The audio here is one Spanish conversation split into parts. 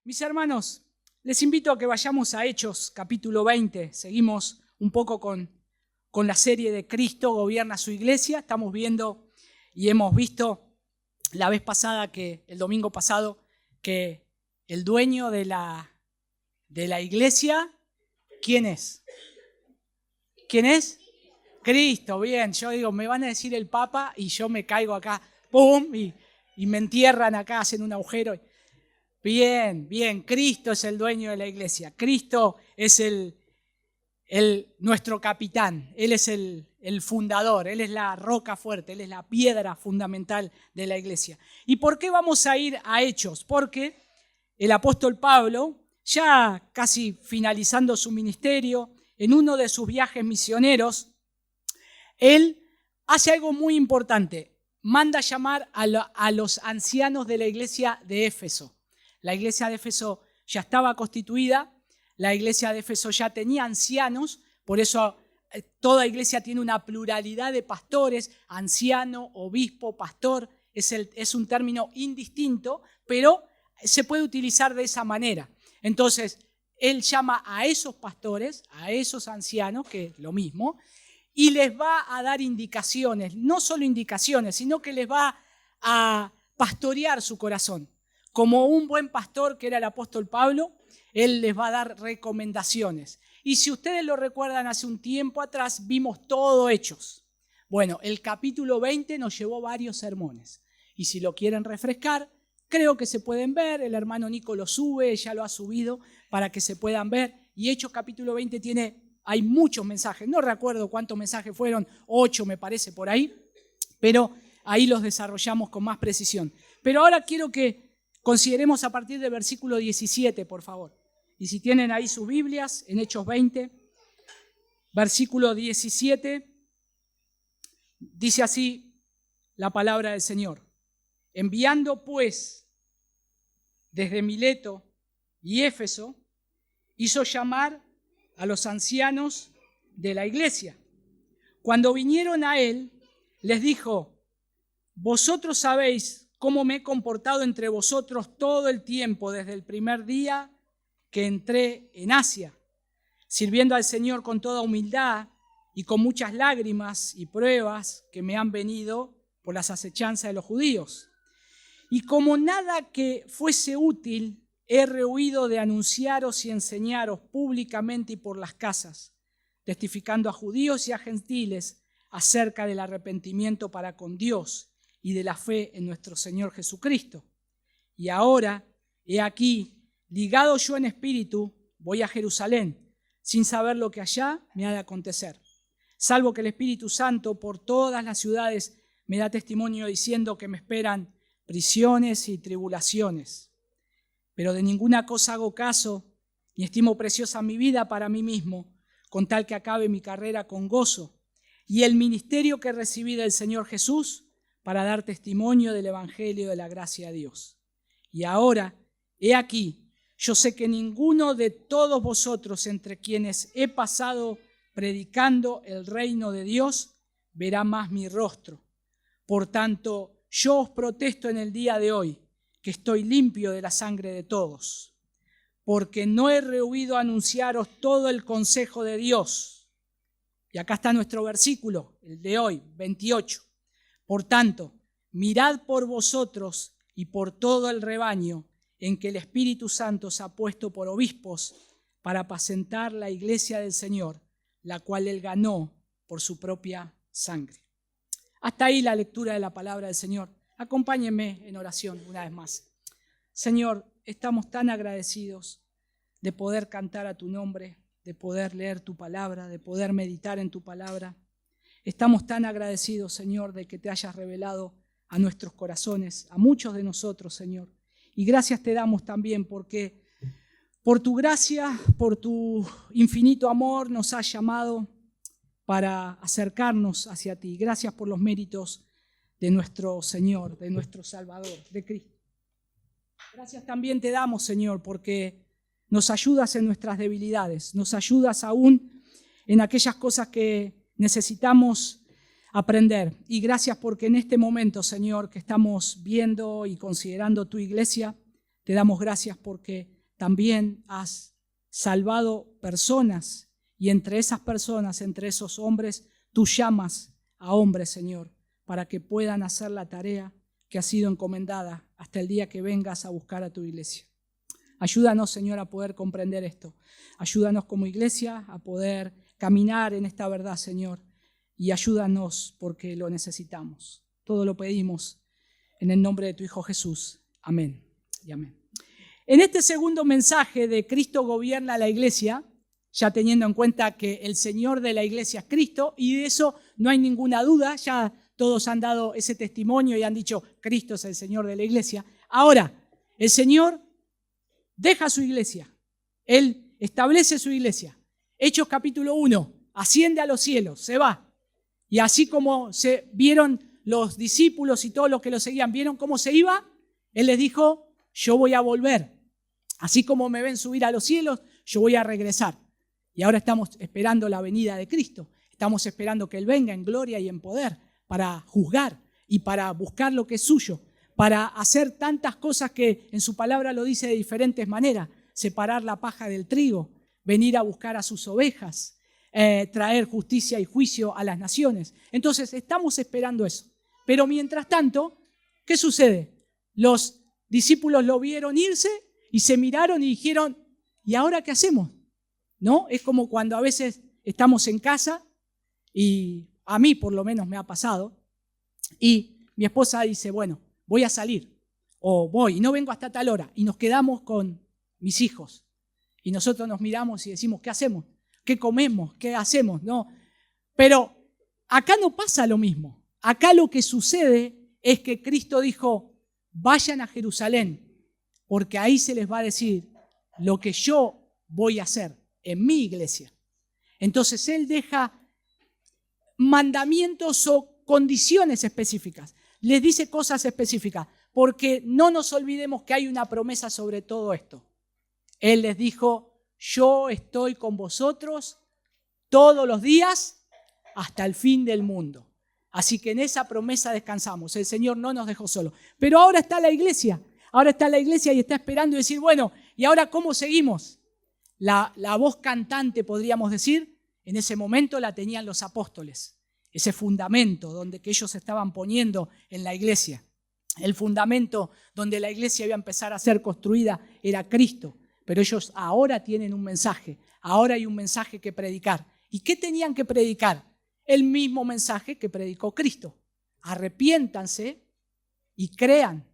Mis hermanos, les invito a que vayamos a Hechos, capítulo 20. Seguimos un poco con la serie de Cristo gobierna su iglesia. Estamos viendo y hemos visto la vez pasada, el domingo pasado, que el dueño de la iglesia, ¿quién es? ¿Quién es? Cristo, bien. Yo digo, me van a decir el Papa y yo me caigo acá, ¡pum! Y me entierran acá, hacen un agujero. Bien, bien, Cristo es el dueño de la iglesia. Cristo es nuestro capitán. Él es el fundador, Él es la roca fuerte, Él es la piedra fundamental de la iglesia. ¿Y por qué vamos a ir a Hechos? Porque el apóstol Pablo, ya casi finalizando su ministerio, en uno de sus viajes misioneros, él hace algo muy importante. Manda llamar a los ancianos de la iglesia de Éfeso. La iglesia de Éfeso ya estaba constituida, la iglesia de Éfeso ya tenía ancianos, por eso toda iglesia tiene una pluralidad de pastores, anciano, obispo, pastor, es un término indistinto, pero se puede utilizar de esa manera. Entonces, él llama a esos pastores, a esos ancianos, que es lo mismo, y les va a dar indicaciones, no solo indicaciones, sino que les va a pastorear su corazón. Como un buen pastor que era el apóstol Pablo, él les va a dar recomendaciones. Y si ustedes lo recuerdan, hace un tiempo atrás vimos todo Hechos. Bueno, el capítulo 20 nos llevó varios sermones. Y si lo quieren refrescar, creo que se pueden ver. El hermano Nico lo sube, ya lo ha subido para que se puedan ver. Y Hechos capítulo 20 hay muchos mensajes. No recuerdo cuántos mensajes fueron, 8 me parece por ahí. Pero ahí los desarrollamos con más precisión. Pero ahora quiero que consideremos a partir del versículo 17, por favor. Y si tienen ahí sus Biblias, en Hechos 20, versículo 17, dice así la palabra del Señor. Enviando pues desde Mileto y Éfeso, hizo llamar a los ancianos de la iglesia. Cuando vinieron a él, les dijo: vosotros sabéis cómo me he comportado entre vosotros todo el tiempo, desde el primer día que entré en Asia, sirviendo al Señor con toda humildad y con muchas lágrimas y pruebas que me han venido por las acechanzas de los judíos. Y como nada que fuese útil, he rehuido de anunciaros y enseñaros públicamente y por las casas, testificando a judíos y a gentiles acerca del arrepentimiento para con Dios y de la fe en nuestro Señor Jesucristo. Y ahora, he aquí, ligado yo en espíritu, voy a Jerusalén, sin saber lo que allá me ha de acontecer, salvo que el Espíritu Santo por todas las ciudades me da testimonio diciendo que me esperan prisiones y tribulaciones. Pero de ninguna cosa hago caso, ni estimo preciosa mi vida para mí mismo, con tal que acabe mi carrera con gozo y el ministerio que recibí del Señor Jesús, para dar testimonio del evangelio de la gracia de Dios. Y ahora, he aquí, yo sé que ninguno de todos vosotros entre quienes he pasado predicando el reino de Dios verá más mi rostro. Por tanto, yo os protesto en el día de hoy que estoy limpio de la sangre de todos, porque no he rehuido anunciaros todo el consejo de Dios. Y acá está nuestro versículo, el de hoy, 28. Por tanto, mirad por vosotros y por todo el rebaño en que el Espíritu Santo os ha puesto por obispos para apacentar la iglesia del Señor, la cual Él ganó por su propia sangre. Hasta ahí la lectura de la palabra del Señor. Acompáñenme en oración una vez más. Señor, estamos tan agradecidos de poder cantar a tu nombre, de poder leer tu palabra, de poder meditar en tu palabra. Estamos tan agradecidos, Señor, de que te hayas revelado a nuestros corazones, a muchos de nosotros, Señor. Y gracias te damos también porque por tu gracia, por tu infinito amor nos has llamado para acercarnos hacia ti. Gracias por los méritos de nuestro Señor, de nuestro Salvador, de Cristo. Gracias también te damos, Señor, porque nos ayudas en nuestras debilidades, nos ayudas aún en aquellas cosas que necesitamos aprender. Y gracias porque en este momento, Señor, que estamos viendo y considerando tu iglesia, te damos gracias porque también has salvado personas y entre esas personas, entre esos hombres, tú llamas a hombres, Señor, para que puedan hacer la tarea que ha sido encomendada hasta el día que vengas a buscar a tu iglesia. Ayúdanos, Señor, a poder comprender esto. Ayúdanos como iglesia a poder caminar en esta verdad, Señor, y ayúdanos porque lo necesitamos. Todo lo pedimos en el nombre de tu Hijo Jesús. Amén y amén. En este segundo mensaje de Cristo gobierna la iglesia, ya teniendo en cuenta que el Señor de la iglesia es Cristo, y de eso no hay ninguna duda, ya todos han dado ese testimonio y han dicho, Cristo es el Señor de la iglesia. Ahora, el Señor deja su iglesia, Él establece su iglesia. Hechos capítulo 1, asciende a los cielos, se va. Y así como se vieron los discípulos y todos los que lo seguían, vieron cómo se iba, Él les dijo, yo voy a volver. Así como me ven subir a los cielos, yo voy a regresar. Y ahora estamos esperando la venida de Cristo. Estamos esperando que Él venga en gloria y en poder para juzgar y para buscar lo que es suyo, para hacer tantas cosas que en su palabra lo dice de diferentes maneras, separar la paja del trigo, venir a buscar a sus ovejas, traer justicia y juicio a las naciones. Entonces estamos esperando eso. Pero mientras tanto, ¿qué sucede? Los discípulos lo vieron irse y se miraron y dijeron, ¿y ahora qué hacemos? ¿No? Es como cuando a veces estamos en casa y a mí por lo menos me ha pasado y mi esposa dice, bueno, voy a salir o voy y no vengo hasta tal hora y nos quedamos con mis hijos y nosotros nos miramos y decimos, ¿qué hacemos? ¿Qué comemos? ¿Qué hacemos? No. Pero acá no pasa lo mismo. Acá lo que sucede es que Cristo dijo, vayan a Jerusalén porque ahí se les va a decir lo que yo voy a hacer en mi iglesia. Entonces Él deja mandamientos o condiciones específicas. Les dice cosas específicas, porque no nos olvidemos que hay una promesa sobre todo esto. Él les dijo, yo estoy con vosotros todos los días hasta el fin del mundo. Así que en esa promesa descansamos. El Señor no nos dejó solos. Pero ahora está la iglesia. Ahora está la iglesia y está esperando y decir, bueno, ¿y ahora cómo seguimos? La voz cantante, podríamos decir, en ese momento la tenían los apóstoles. Ese fundamento donde que ellos estaban poniendo en la iglesia. El fundamento donde la iglesia iba a empezar a ser construida era Cristo. Pero ellos ahora tienen un mensaje. Ahora hay un mensaje que predicar. ¿Y qué tenían que predicar? El mismo mensaje que predicó Cristo. Arrepiéntanse y crean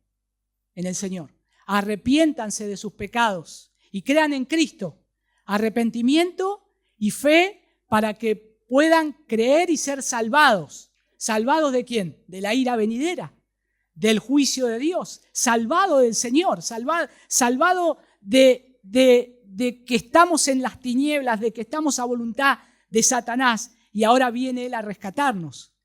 en el Señor. Arrepiéntanse de sus pecados y crean en Cristo. Arrepentimiento y fe para que puedan creer y ser salvados. ¿Salvados de quién? De la ira venidera, del juicio de Dios, salvado del Señor, salvado de que estamos en las tinieblas, de que estamos a voluntad de Satanás y ahora viene Él a rescatarnos.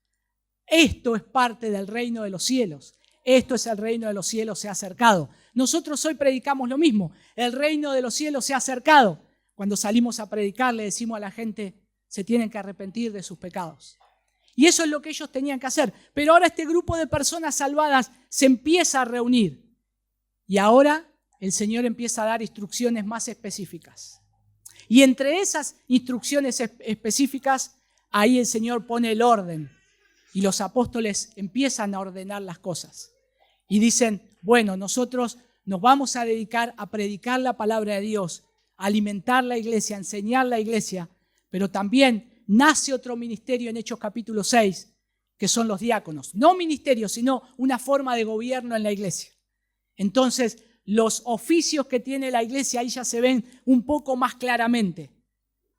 Esto es parte del reino de los cielos. Esto es el reino de los cielos, se ha acercado. Nosotros hoy predicamos lo mismo. El reino de los cielos se ha acercado. Cuando salimos a predicar le decimos a la gente, se tienen que arrepentir de sus pecados. Y eso es lo que ellos tenían que hacer. Pero ahora este grupo de personas salvadas se empieza a reunir. Y ahora el Señor empieza a dar instrucciones más específicas. Y entre esas instrucciones específicas, ahí el Señor pone el orden. Y los apóstoles empiezan a ordenar las cosas. Y dicen, bueno, nosotros nos vamos a dedicar a predicar la palabra de Dios, a alimentar la iglesia, a enseñar la iglesia, pero también nace otro ministerio en Hechos capítulo 6, que son los diáconos. No ministerio, sino una forma de gobierno en la iglesia. Entonces, los oficios que tiene la iglesia ahí ya se ven un poco más claramente.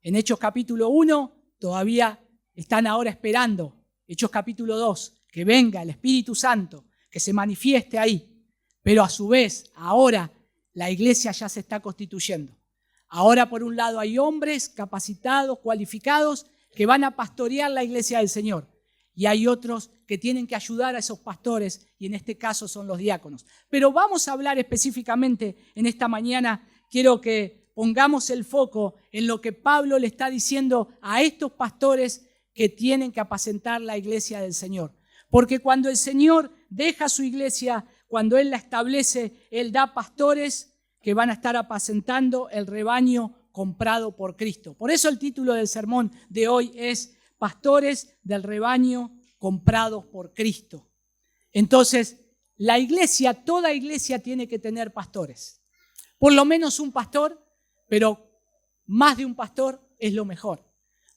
En Hechos capítulo 1 todavía están ahora esperando. Hechos capítulo 2, que venga el Espíritu Santo, que se manifieste ahí. Pero a su vez, ahora la iglesia ya se está constituyendo. Ahora por un lado hay hombres capacitados, cualificados, que van a pastorear la iglesia del Señor. Y hay otros que tienen que ayudar a esos pastores, y en este caso son los diáconos. Pero vamos a hablar específicamente en esta mañana, quiero que pongamos el foco en lo que Pablo le está diciendo a estos pastores que tienen que apacentar la iglesia del Señor. Porque cuando el Señor deja su iglesia, cuando Él la establece, Él da pastores que van a estar apacentando el rebaño comprado por Cristo. Por eso el título del sermón de hoy es Pastores del rebaño comprados por Cristo. Entonces, la iglesia, toda iglesia tiene que tener pastores. Por lo menos un pastor, pero más de un pastor es lo mejor,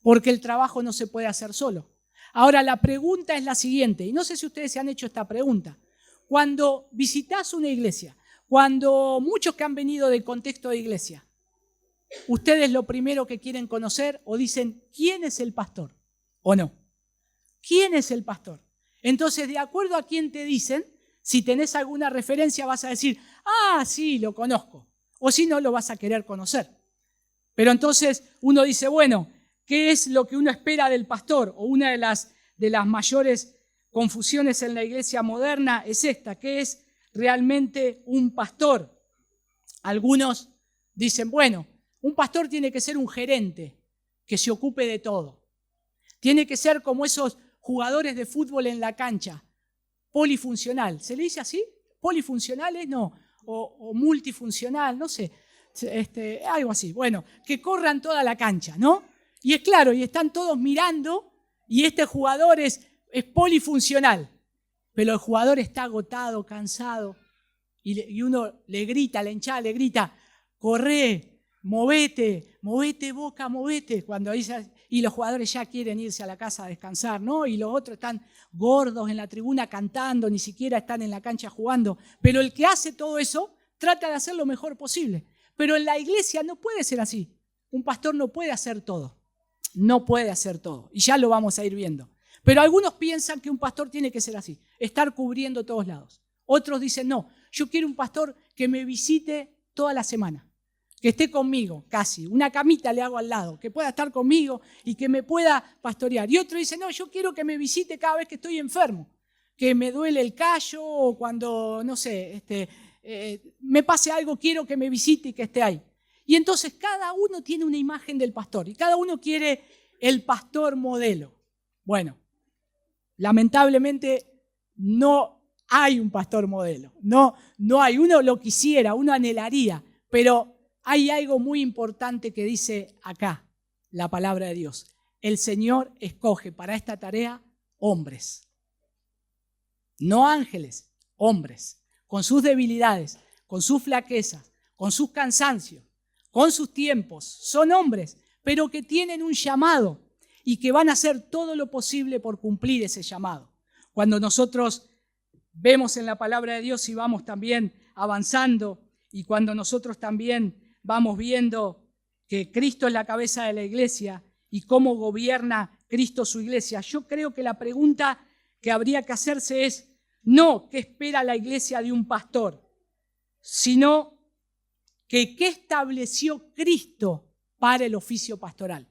porque el trabajo no se puede hacer solo. Ahora, la pregunta es la siguiente, y no sé si ustedes se han hecho esta pregunta. Cuando visitas una iglesia, cuando muchos que han venido del contexto de iglesia, ustedes lo primero que quieren conocer o dicen, ¿quién es el pastor? ¿O no? ¿Quién es el pastor? Entonces, de acuerdo a quién te dicen, si tenés alguna referencia vas a decir, ah, sí, lo conozco. O si no, lo vas a querer conocer. Pero entonces uno dice, bueno, ¿qué es lo que uno espera del pastor? O una de las mayores confusiones en la iglesia moderna es esta, ¿qué es realmente un pastor? Algunos dicen, bueno, un pastor tiene que ser un gerente que se ocupe de todo. Tiene que ser como esos jugadores de fútbol en la cancha, polifuncional. ¿Se le dice así? ¿Polifuncionales? No. O multifuncional, no sé. Algo así. Bueno, que corran toda la cancha, ¿no? Y es claro, y están todos mirando y este jugador es polifuncional. Pero el jugador está agotado, cansado y uno le grita, la hinchada le grita, corre, movete Boca, movete. Cuando dice, y los jugadores ya quieren irse a la casa a descansar, ¿no? Y los otros están gordos en la tribuna cantando, ni siquiera están en la cancha jugando. Pero el que hace todo eso trata de hacer lo mejor posible. Pero en la iglesia no puede ser así. Un pastor no puede hacer todo. No puede hacer todo. Y ya lo vamos a ir viendo. Pero algunos piensan que un pastor tiene que ser así, estar cubriendo todos lados. Otros dicen, no, yo quiero un pastor que me visite toda la semana, que esté conmigo casi, una camita le hago al lado, que pueda estar conmigo y que me pueda pastorear. Y otro dice, no, yo quiero que me visite cada vez que estoy enfermo, que me duele el callo o cuando, no sé, me pase algo, quiero que me visite y que esté ahí. Y entonces cada uno tiene una imagen del pastor y cada uno quiere el pastor modelo. Bueno, lamentablemente no hay un pastor modelo, no hay, uno lo quisiera, uno anhelaría, pero hay algo muy importante que dice acá la palabra de Dios. El Señor escoge para esta tarea hombres, no ángeles, hombres, con sus debilidades, con sus flaquezas, con sus cansancios, con sus tiempos. Son hombres, pero que tienen un llamado y que van a hacer todo lo posible por cumplir ese llamado. Cuando nosotros vemos en la palabra de Dios y vamos también avanzando y cuando nosotros también vamos viendo que Cristo es la cabeza de la iglesia y cómo gobierna Cristo su iglesia, yo creo que la pregunta que habría que hacerse es no qué espera la iglesia de un pastor, sino que qué estableció Cristo para el oficio pastoral.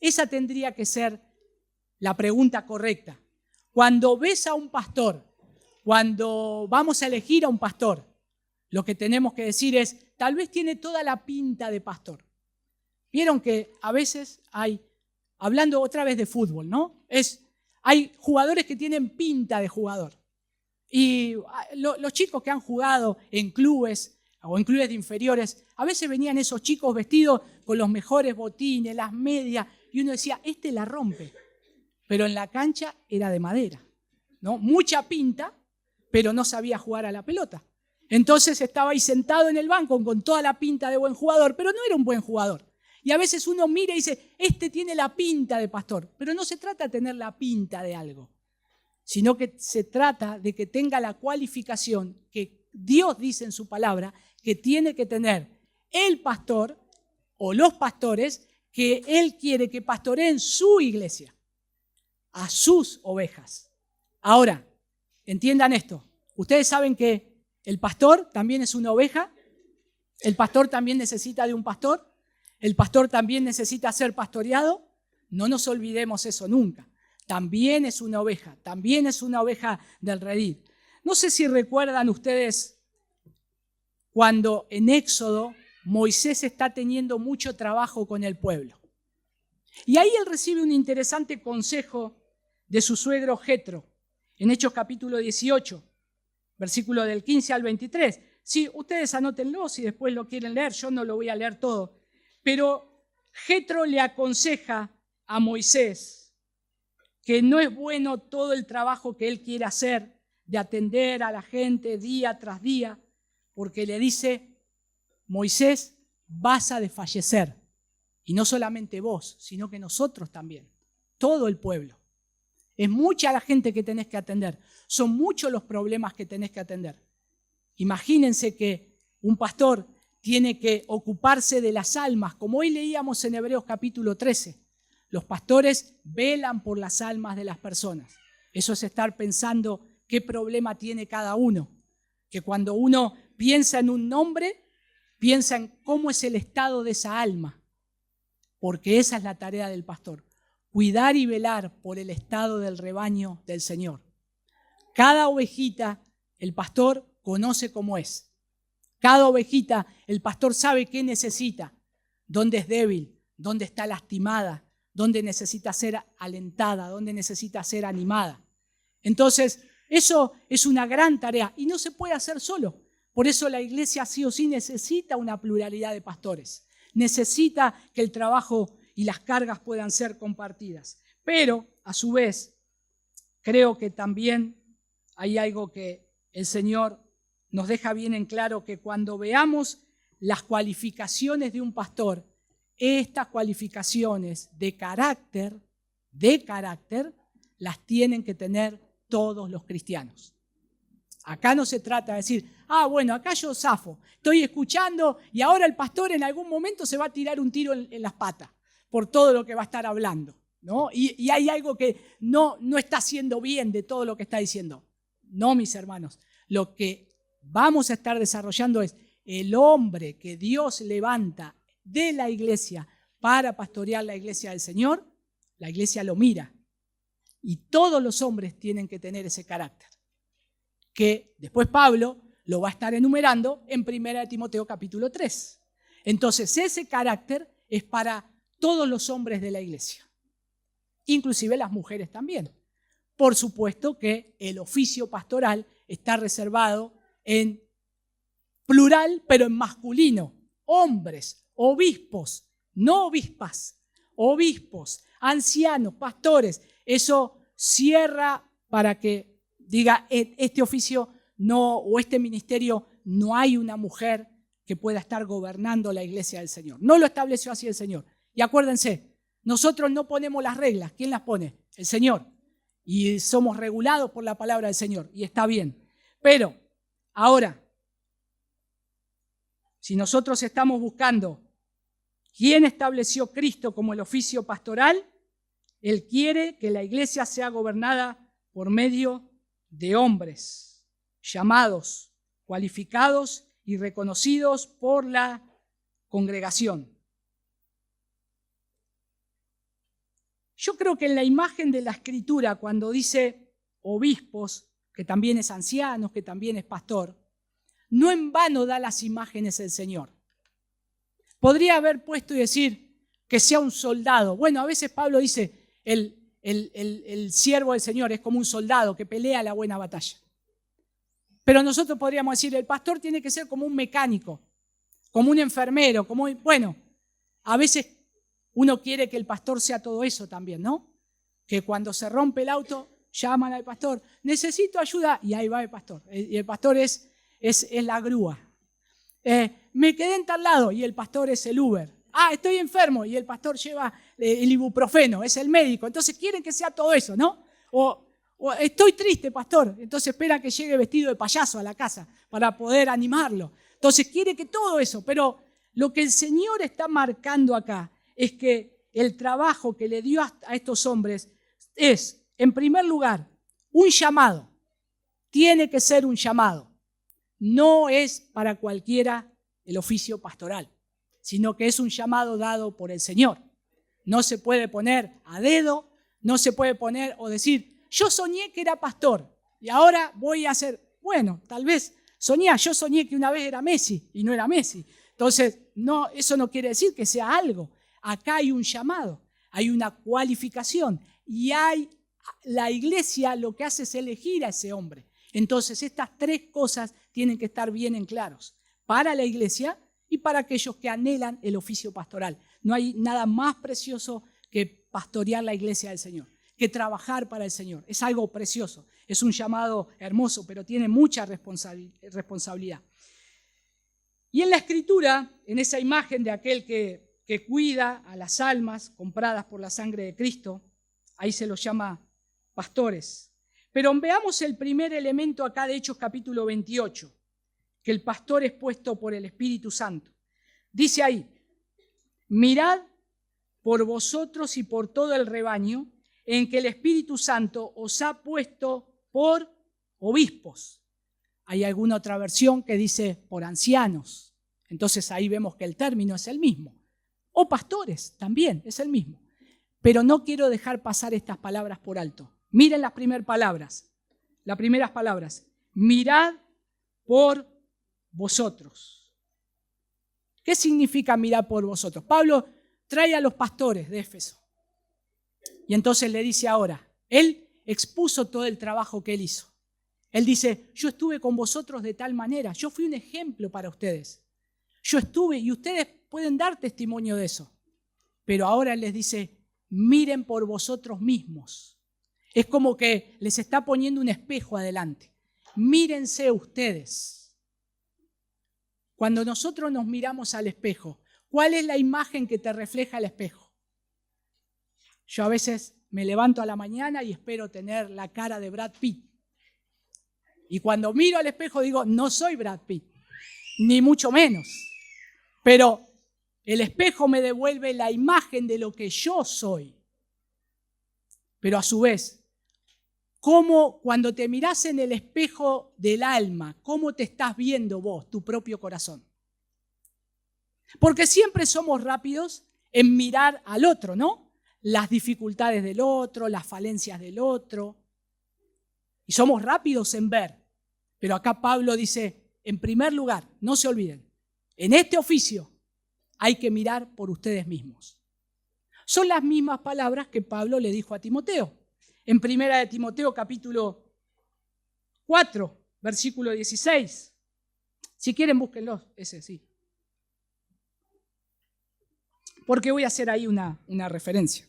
Esa tendría que ser la pregunta correcta. Cuando ves a un pastor, cuando vamos a elegir a un pastor, lo que tenemos que decir es, tal vez tiene toda la pinta de pastor. Vieron que a veces hay, hablando otra vez de fútbol, ¿no? Hay jugadores que tienen pinta de jugador. Y los chicos que han jugado en clubes o en clubes de inferiores, a veces venían esos chicos vestidos con los mejores botines, las medias, y uno decía, este la rompe. Pero en la cancha era de madera, ¿no? Mucha pinta, pero no sabía jugar a la pelota. Entonces estaba ahí sentado en el banco con toda la pinta de buen jugador, pero no era un buen jugador. Y a veces uno mira y dice, este tiene la pinta de pastor, pero no se trata de tener la pinta de algo, sino que se trata de que tenga la cualificación que Dios dice en su palabra que tiene que tener el pastor o los pastores que Él quiere que pastoreen su iglesia, a sus ovejas. Ahora, entiendan esto, ustedes saben que el pastor también es una oveja, el pastor también necesita de un pastor, el pastor también necesita ser pastoreado, no nos olvidemos eso nunca. También es una oveja del redil. No sé si recuerdan ustedes cuando en Éxodo Moisés está teniendo mucho trabajo con el pueblo. Y ahí él recibe un interesante consejo de su suegro Jetro, en Hechos capítulo 18, versículo del 15 al 23. Sí, ustedes anótenlo si después lo quieren leer, yo no lo voy a leer todo. Pero Jetro le aconseja a Moisés que no es bueno todo el trabajo que él quiere hacer de atender a la gente día tras día, porque le dice, Moisés, vas a desfallecer. Y no solamente vos, sino que nosotros también, todo el pueblo. Es mucha la gente que tenés que atender, son muchos los problemas que tenés que atender. Imagínense que un pastor tiene que ocuparse de las almas, como hoy leíamos en Hebreos capítulo 13. Los pastores velan por las almas de las personas. Eso es estar pensando qué problema tiene cada uno. Que cuando uno piensa en un nombre, piensa en cómo es el estado de esa alma. Porque esa es la tarea del pastor. Cuidar y velar por el estado del rebaño del Señor. Cada ovejita, el pastor conoce cómo es. Cada ovejita, el pastor sabe qué necesita, dónde es débil, dónde está lastimada, dónde necesita ser alentada, dónde necesita ser animada. Entonces, eso es una gran tarea y no se puede hacer solo. Por eso la iglesia sí o sí necesita una pluralidad de pastores. Necesita que el trabajo y las cargas puedan ser compartidas. Pero, a su vez, creo que también hay algo que el Señor nos deja bien en claro, que cuando veamos las cualificaciones de un pastor, estas cualificaciones de carácter, las tienen que tener todos los cristianos. Acá no se trata de decir, bueno, acá yo zafo, estoy escuchando y ahora el pastor en algún momento se va a tirar un tiro en las patas por todo lo que va a estar hablando, ¿no? Y hay algo que no está haciendo bien de todo lo que está diciendo. No, mis hermanos, lo que vamos a estar desarrollando es el hombre que Dios levanta de la iglesia para pastorear la iglesia del Señor. La iglesia lo mira y todos los hombres tienen que tener ese carácter, que después Pablo lo va a estar enumerando en 1 Timoteo capítulo 3. Entonces ese carácter es para todos los hombres de la iglesia, inclusive las mujeres también. Por supuesto que el oficio pastoral está reservado en plural, pero en masculino. Hombres, obispos, no obispas, obispos, ancianos, pastores. Eso cierra para que diga, este oficio no, o este ministerio, no hay una mujer que pueda estar gobernando la iglesia del Señor. No lo estableció así el Señor. Y acuérdense, nosotros no ponemos las reglas. ¿Quién las pone? El Señor. Y somos regulados por la palabra del Señor. Y está bien. Pero, ahora, si nosotros estamos buscando quién estableció Cristo como el oficio pastoral, Él quiere que la iglesia sea gobernada por medio de hombres llamados, cualificados y reconocidos por la congregación. Yo creo que en la imagen de la Escritura, cuando dice obispos, que también es ancianos, que también es pastor, no en vano da las imágenes el Señor. Podría haber puesto y decir que sea un soldado. Bueno, a veces Pablo dice, el siervo del Señor es como un soldado que pelea la buena batalla. Pero nosotros podríamos decir, el pastor tiene que ser como un mecánico, como un enfermero, bueno, a veces uno quiere que el pastor sea todo eso también, ¿no? Que cuando se rompe el auto, llaman al pastor, necesito ayuda, y ahí va el pastor. Y el pastor es la grúa. Me quedé en tal lado, y el pastor es el Uber. Estoy enfermo, y el pastor lleva el ibuprofeno, es el médico. Entonces quieren que sea todo eso, ¿no? O estoy triste, pastor, entonces espera que llegue vestido de payaso a la casa para poder animarlo. Entonces quiere que todo eso, pero lo que el Señor está marcando acá es que el trabajo que le dio a estos hombres es, en primer lugar, un llamado. Tiene que ser un llamado. No es para cualquiera el oficio pastoral, sino que es un llamado dado por el Señor. No se puede poner a dedo, no se puede poner o decir, yo soñé que era pastor y ahora voy a ser, bueno, tal vez yo soñé que una vez era Messi y no era Messi. Entonces, no, eso no quiere decir que sea algo. Acá hay un llamado, hay una cualificación y la iglesia lo que hace es elegir a ese hombre. Entonces, estas tres cosas tienen que estar bien en claros para la iglesia y para aquellos que anhelan el oficio pastoral. No hay nada más precioso que pastorear la iglesia del Señor, que trabajar para el Señor. Es algo precioso, es un llamado hermoso, pero tiene mucha responsabilidad. Y en la Escritura, en esa imagen de aquel que cuida a las almas compradas por la sangre de Cristo, ahí se los llama pastores. Pero veamos el primer elemento acá de Hechos capítulo 28, que el pastor es puesto por el Espíritu Santo. Dice ahí, mirad por vosotros y por todo el rebaño en que el Espíritu Santo os ha puesto por obispos. Hay alguna otra versión que dice por ancianos. Entonces ahí vemos que el término es el mismo. O pastores, también es el mismo. Pero no quiero dejar pasar estas palabras por alto. Miren las primeras palabras. Las primeras palabras. Mirad por vosotros. ¿Qué significa mirar por vosotros? Pablo trae a los pastores de Éfeso. Y entonces le dice ahora, él expuso todo el trabajo que él hizo. Él dice, yo estuve con vosotros de tal manera, yo fui un ejemplo para ustedes. Yo estuve y ustedes pueden dar testimonio de eso. Pero ahora él les dice, miren por vosotros mismos. Es como que les está poniendo un espejo adelante. Mírense ustedes. Cuando nosotros nos miramos al espejo, ¿cuál es la imagen que te refleja el espejo? Yo a veces me levanto a la mañana y espero tener la cara de Brad Pitt. Y cuando miro al espejo digo, no soy Brad Pitt, ni mucho menos. Pero el espejo me devuelve la imagen de lo que yo soy. Pero a su vez, ¿cómo cuando te mirás en el espejo del alma, cómo te estás viendo vos, tu propio corazón? Porque siempre somos rápidos en mirar al otro, ¿no? Las dificultades del otro, las falencias del otro. Y somos rápidos en ver. Pero acá Pablo dice, en primer lugar, no se olviden, en este oficio hay que mirar por ustedes mismos. Son las mismas palabras que Pablo le dijo a Timoteo. En primera de Timoteo capítulo 4, versículo 16. Si quieren, búsquenlo, ese sí. Porque voy a hacer ahí una referencia.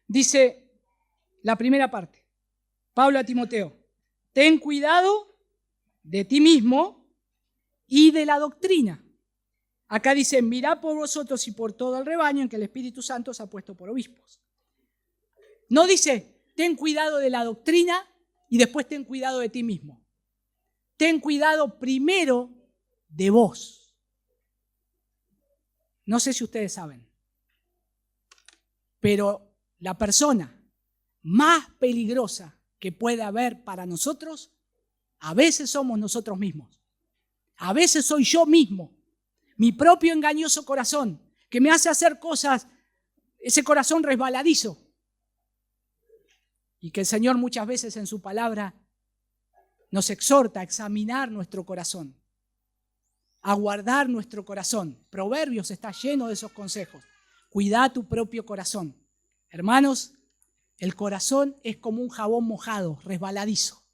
Dice la primera parte, Pablo a Timoteo, ten cuidado de ti mismo y de la doctrina. Acá dice, mirad por vosotros y por todo el rebaño en que el Espíritu Santo os ha puesto por obispos. No dice, ten cuidado de la doctrina y después ten cuidado de ti mismo. Ten cuidado primero de vos. No sé si ustedes saben, pero la persona más peligrosa que puede haber para nosotros, a veces somos nosotros mismos. A veces soy yo mismo, mi propio engañoso corazón, que me hace hacer cosas, ese corazón resbaladizo. Y que el Señor muchas veces en su palabra nos exhorta a examinar nuestro corazón, a guardar nuestro corazón. Proverbios está lleno de esos consejos. Cuida tu propio corazón. Hermanos, el corazón es como un jabón mojado, resbaladizo,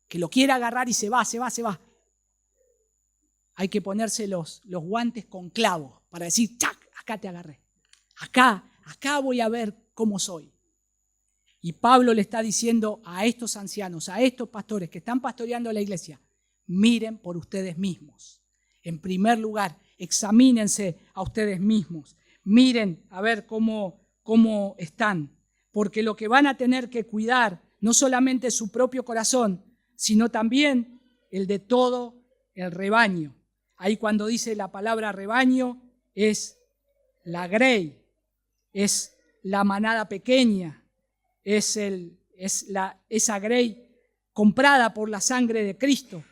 que lo quiere agarrar y se va. Hay que ponerse los guantes con clavos para decir, ¡chac! Acá te agarré. Acá voy a ver cómo soy. Y Pablo le está diciendo a estos ancianos, a estos pastores que están pastoreando la iglesia, miren por ustedes mismos. En primer lugar, examínense a ustedes mismos. Miren a ver cómo están. Porque lo que van a tener que cuidar no solamente es su propio corazón, sino también el de todo el rebaño. Ahí cuando dice la palabra rebaño es la grey, es la manada pequeña, esa grey comprada por la sangre de Cristo.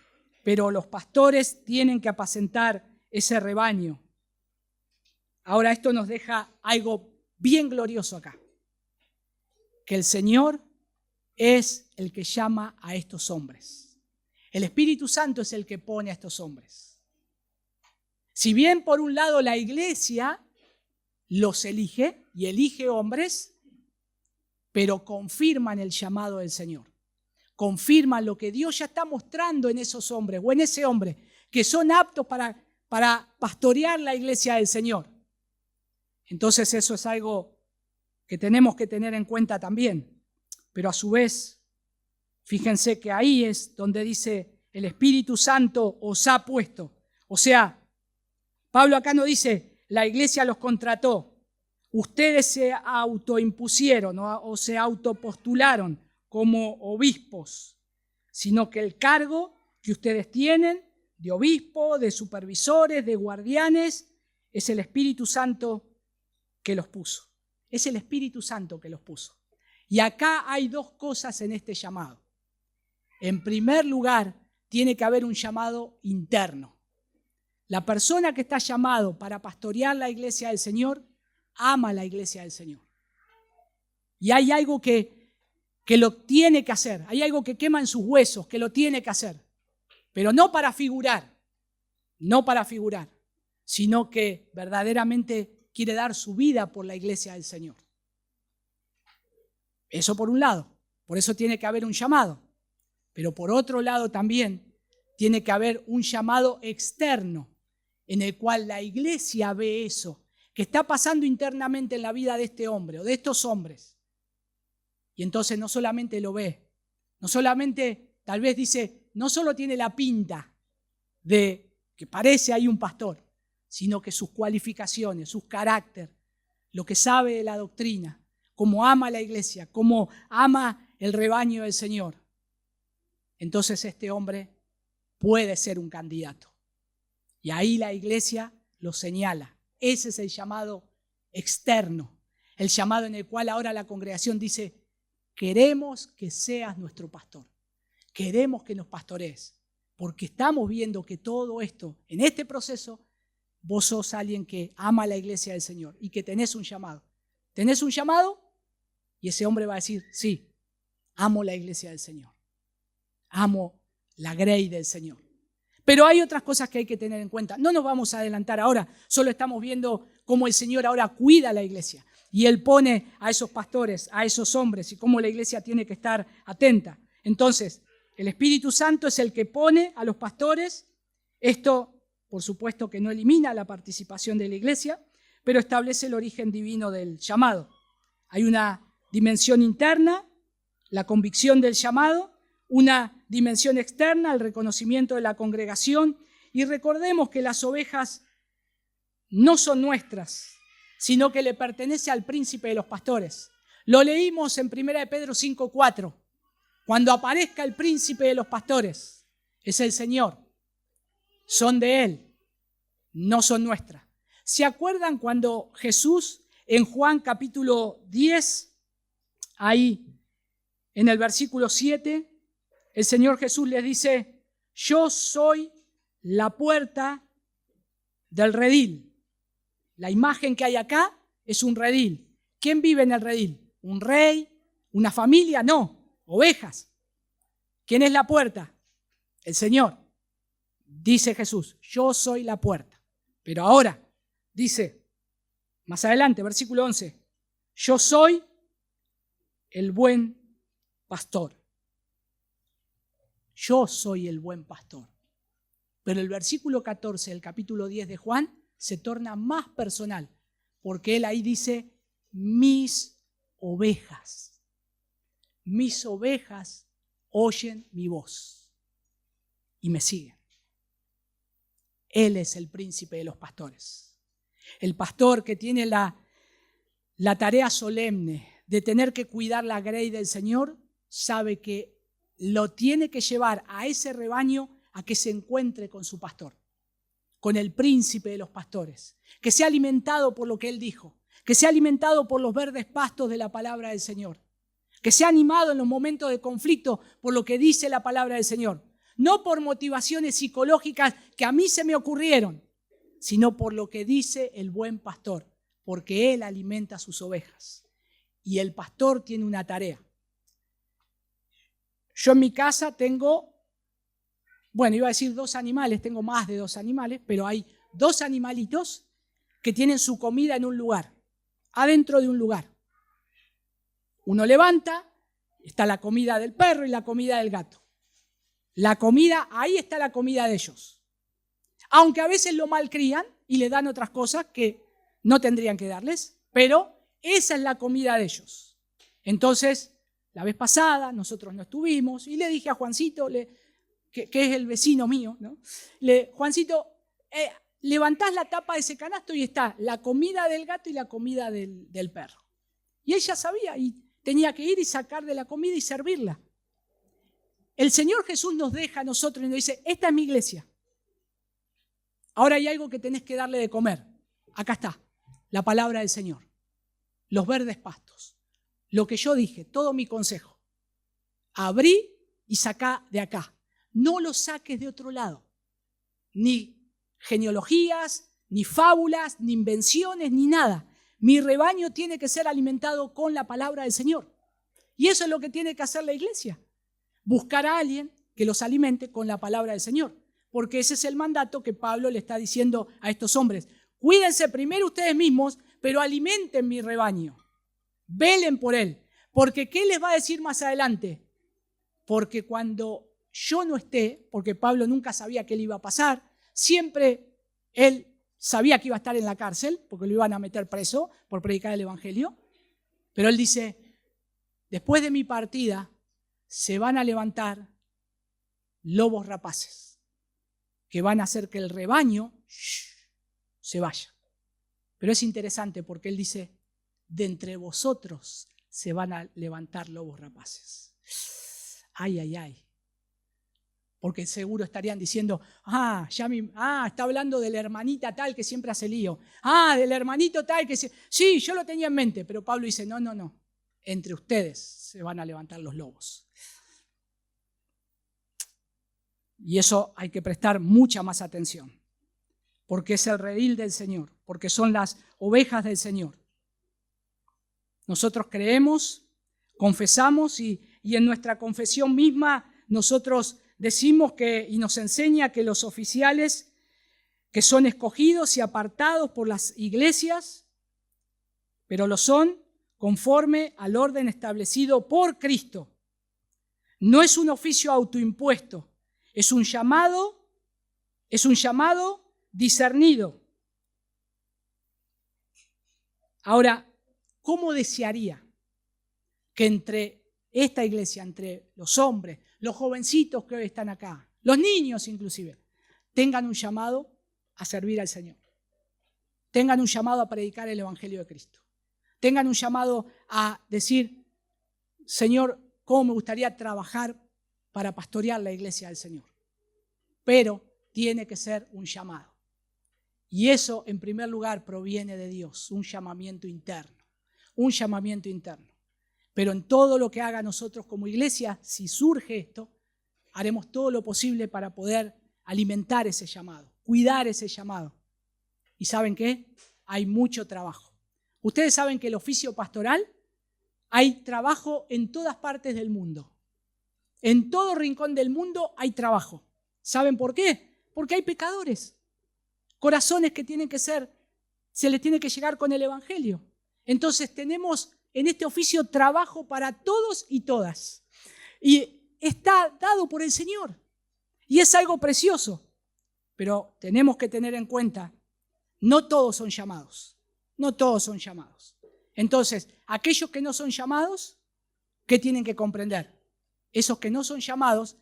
Pero los pastores tienen que apacentar ese rebaño. Ahora esto nos deja algo bien glorioso acá. Que el Señor es el que llama a estos hombres. El Espíritu Santo es el que pone a estos hombres. Si bien por un lado la iglesia los elige y elige hombres, pero confirman el llamado del Señor. confirman lo que Dios ya está mostrando en esos hombres o en ese hombre, que son aptos para pastorear la iglesia del Señor. Entonces eso es algo que tenemos que tener en cuenta también. Pero a su vez, fíjense que ahí es donde dice el Espíritu Santo os ha puesto. O sea, Pablo acá no dice la iglesia los contrató. Ustedes se autoimpusieron o se autopostularon como obispos, sino que el cargo que ustedes tienen de obispo, de supervisores, de guardianes, es el Espíritu Santo que los puso. Es el Espíritu Santo que los puso. Y acá hay dos cosas en este llamado. En primer lugar, tiene que haber un llamado interno. La persona que está llamado para pastorear la iglesia del Señor, ama la iglesia del Señor. Y hay algo que lo tiene que hacer. Hay algo que quema en sus huesos, que lo tiene que hacer. Pero no para figurar, sino que verdaderamente quiere dar su vida por la iglesia del Señor. Eso por un lado. Por eso tiene que haber un llamado. Pero por otro lado también tiene que haber un llamado externo en el cual la iglesia ve eso que está pasando internamente en la vida de este hombre o de estos hombres. Y entonces no solamente lo ve, no solamente tal vez dice, no solo tiene la pinta de que parece ahí un pastor, sino que sus cualificaciones, su carácter, lo que sabe de la doctrina, cómo ama la iglesia, cómo ama el rebaño del Señor. Entonces este hombre puede ser un candidato. Y ahí la iglesia lo señala. Ese es el llamado externo, el llamado en el cual ahora la congregación dice, queremos que seas nuestro pastor, queremos que nos pastorees, porque estamos viendo que todo esto, en este proceso, vos sos alguien que ama la iglesia del Señor y que tenés un llamado. ¿Tenés un llamado? Y ese hombre va a decir, sí, amo la iglesia del Señor, amo la grey del Señor. Pero hay otras cosas que hay que tener en cuenta. No nos vamos a adelantar ahora, solo estamos viendo cómo el Señor ahora cuida a la iglesia. Y Él pone a esos pastores, a esos hombres, y cómo la iglesia tiene que estar atenta. Entonces, el Espíritu Santo es el que pone a los pastores. Esto, por supuesto, que no elimina la participación de la iglesia, pero establece el origen divino del llamado. Hay una dimensión interna, la convicción del llamado, una dimensión externa, el reconocimiento de la congregación. Y recordemos que las ovejas no son nuestras, sino que le pertenece al príncipe de los pastores. Lo leímos en 1 Pedro 5:4. Cuando aparezca el príncipe de los pastores, es el Señor. Son de Él, no son nuestras. ¿Se acuerdan cuando Jesús en Juan capítulo 10, ahí en el versículo 7, el Señor Jesús les dice, yo soy la puerta del redil. La imagen que hay acá es un redil. ¿Quién vive en el redil? ¿Un rey? ¿Una familia? No, ovejas. ¿Quién es la puerta? El Señor. Dice Jesús, yo soy la puerta. Pero ahora, dice, más adelante, versículo 11, yo soy el buen pastor. Yo soy el buen pastor. Pero el versículo 14 del capítulo 10 de Juan se torna más personal, porque él ahí dice, mis ovejas oyen mi voz y me siguen. Él es el príncipe de los pastores. El pastor que tiene la tarea solemne de tener que cuidar la grey del Señor, sabe que lo tiene que llevar a ese rebaño a que se encuentre con su pastor, con el príncipe de los pastores, que sea alimentado por lo que él dijo, que sea alimentado por los verdes pastos de la palabra del Señor, que sea animado en los momentos de conflicto por lo que dice la palabra del Señor, no por motivaciones psicológicas que a mí se me ocurrieron, sino por lo que dice el buen pastor, porque él alimenta a sus ovejas. Y el pastor tiene una tarea. Yo en mi casa tengo, iba a decir 2 animales, tengo más de 2 animales, pero hay 2 animalitos que tienen su comida en un lugar, adentro de un lugar. Uno levanta Está la comida del perro y la comida del gato. La comida, ahí está la comida de ellos. Aunque a veces lo malcrían y le dan otras cosas que no tendrían que darles, pero esa es la comida de ellos. Entonces, la vez pasada nosotros no estuvimos y le dije a Juancito, que es el vecino mío, ¿no? Juancito, levantás la tapa de ese canasto y está la comida del gato y la comida del perro. Y ella sabía y tenía que ir y sacar de la comida y servirla. El Señor Jesús nos deja a nosotros y nos dice, esta es mi iglesia. Ahora hay algo que tenés que darle de comer. Acá está, la palabra del Señor. Los verdes pastos. Lo que yo dije, todo mi consejo. Abrí y sacá de acá. No lo saques de otro lado. Ni genealogías, ni fábulas, ni invenciones, ni nada. Mi rebaño tiene que ser alimentado con la palabra del Señor. Y eso es lo que tiene que hacer la iglesia. Buscar a alguien que los alimente con la palabra del Señor. Porque ese es el mandato que Pablo le está diciendo a estos hombres. Cuídense primero ustedes mismos, pero alimenten mi rebaño. Velen por él. Porque ¿qué les va a decir más adelante? Porque cuando yo no esté, porque Pablo nunca sabía qué le iba a pasar, siempre él sabía que iba a estar en la cárcel, porque lo iban a meter preso por predicar el evangelio. Pero él dice, después de mi partida, se van a levantar lobos rapaces que van a hacer que el rebaño se vaya. Pero es interesante porque él dice, de entre vosotros se van a levantar lobos rapaces. Ay, ay, ay. Porque seguro estarían diciendo, está hablando de la hermanita tal que siempre hace lío. Del hermanito tal que sí, yo lo tenía en mente. Pero Pablo dice, no. Entre ustedes se van a levantar los lobos. Y eso hay que prestar mucha más atención, porque es el redil del Señor, porque son las ovejas del Señor. Nosotros creemos, confesamos y en nuestra confesión misma nosotros decimos y nos enseña que los oficiales que son escogidos y apartados por las iglesias, pero lo son conforme al orden establecido por Cristo. No es un oficio autoimpuesto. Es un llamado discernido. Ahora, ¿cómo desearía que entre esta iglesia, entre los hombres, los jovencitos que hoy están acá, los niños inclusive, tengan un llamado a servir al Señor? Tengan un llamado a predicar el evangelio de Cristo. Tengan un llamado a decir, Señor, ¿cómo me gustaría trabajar para pastorear la iglesia del Señor? Pero tiene que ser un llamado. Y eso, en primer lugar, proviene de Dios, un llamamiento interno. Un llamamiento interno. Pero en todo lo que haga nosotros como iglesia, si surge esto, haremos todo lo posible para poder alimentar ese llamado, cuidar ese llamado. ¿Y saben qué? Hay mucho trabajo. Ustedes saben que el oficio pastoral, hay trabajo en todas partes del mundo. En todo rincón del mundo hay trabajo. ¿Saben por qué? Porque hay pecadores, corazones que se les tiene que llegar con el evangelio. Entonces tenemos en este oficio trabajo para todos y todas. Y está dado por el Señor. Y es algo precioso. Pero tenemos que tener en cuenta, no todos son llamados. No todos son llamados. Entonces, aquellos que no son llamados, ¿qué tienen que comprender? Esos que no son llamados,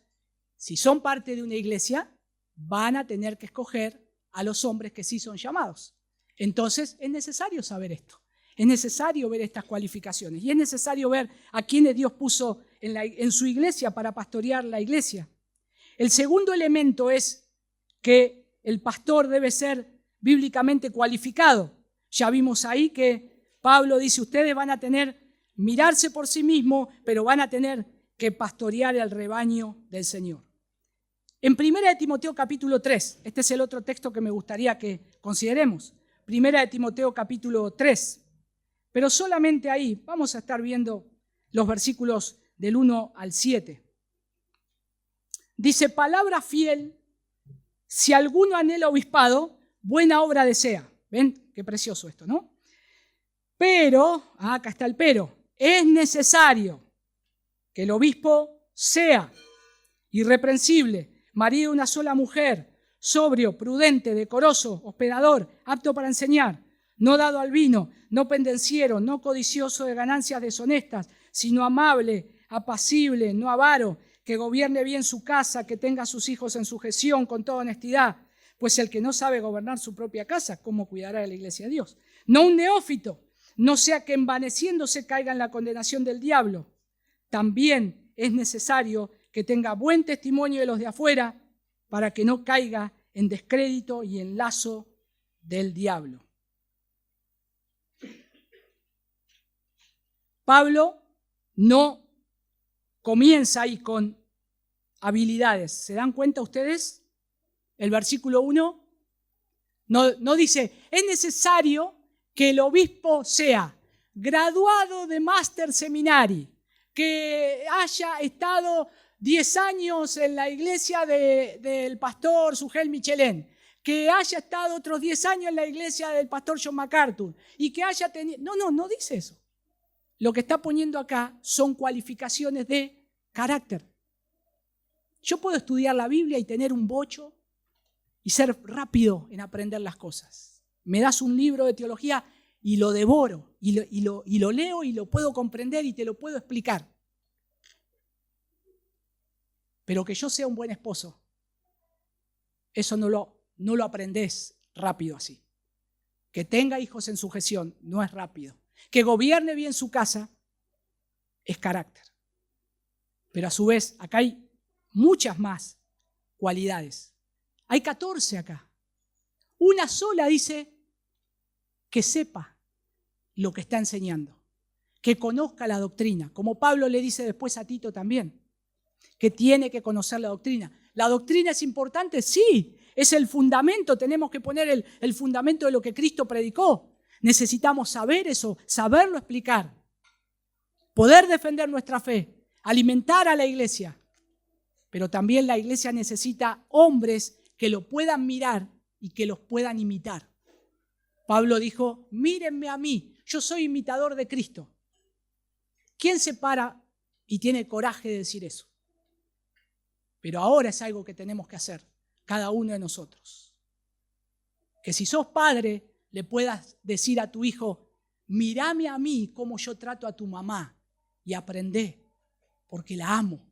si son parte de una iglesia, van a tener que escoger a los hombres que sí son llamados. Entonces, es necesario saber esto. Es necesario ver estas cualificaciones. Y es necesario ver a quienes Dios puso en su iglesia para pastorear la iglesia. El segundo elemento es que el pastor debe ser bíblicamente cualificado. Ya vimos ahí que Pablo dice, ustedes van a mirarse por sí mismos, pero van a tener que pastorear el rebaño del Señor. En 1 Timoteo capítulo 3, este es el otro texto que me gustaría que consideremos. 1 Timoteo capítulo 3, pero solamente ahí vamos a estar viendo los versículos del 1 al 7. Dice, palabra fiel, si alguno anhela obispado, buena obra desea. ¿Ven? Qué precioso esto, ¿no? Pero, acá está el pero, es necesario que el obispo sea irreprensible, marido de una sola mujer, sobrio, prudente, decoroso, hospedador, apto para enseñar, no dado al vino, no pendenciero, no codicioso de ganancias deshonestas, sino amable, apacible, no avaro, que gobierne bien su casa, que tenga a sus hijos en sujeción con toda honestidad. Pues el que no sabe gobernar su propia casa, ¿cómo cuidará de la iglesia de Dios? No un neófito, no sea que envaneciéndose caiga en la condenación del diablo. También es necesario que tenga buen testimonio de los de afuera para que no caiga en descrédito y en lazo del diablo. Pablo no comienza ahí con habilidades. ¿Se dan cuenta ustedes? El versículo 1 no dice, es necesario que el obispo sea graduado de Master Seminary, que haya estado 10 años en la iglesia del pastor Sugel Michelén, que haya estado otros 10 años en la iglesia del pastor John MacArthur y que haya tenido... No dice eso. Lo que está poniendo acá son cualificaciones de carácter. Yo puedo estudiar la Biblia y tener un bocho y ser rápido en aprender las cosas. Me das un libro de teología y lo devoro, y lo leo y lo puedo comprender y te lo puedo explicar. Pero que yo sea un buen esposo, eso no lo aprendés rápido así. Que tenga hijos en sujeción no es rápido. Que gobierne bien su casa es carácter. Pero a su vez, acá hay muchas más cualidades. Hay 14 acá. Una sola dice que sepa lo que está enseñando, que conozca la doctrina, como Pablo le dice después a Tito también, que tiene que conocer la doctrina. ¿La doctrina es importante? Sí, es el fundamento, tenemos que poner el fundamento de lo que Cristo predicó. Necesitamos saber eso, saberlo explicar, poder defender nuestra fe, alimentar a la iglesia. Pero también la iglesia necesita hombres que lo puedan mirar y que los puedan imitar. Pablo dijo, mírenme a mí, yo soy imitador de Cristo. ¿Quién se para y tiene coraje de decir eso? Pero ahora es algo que tenemos que hacer, cada uno de nosotros. Que si sos padre, le puedas decir a tu hijo, mírame a mí cómo yo trato a tu mamá y aprendé, porque la amo.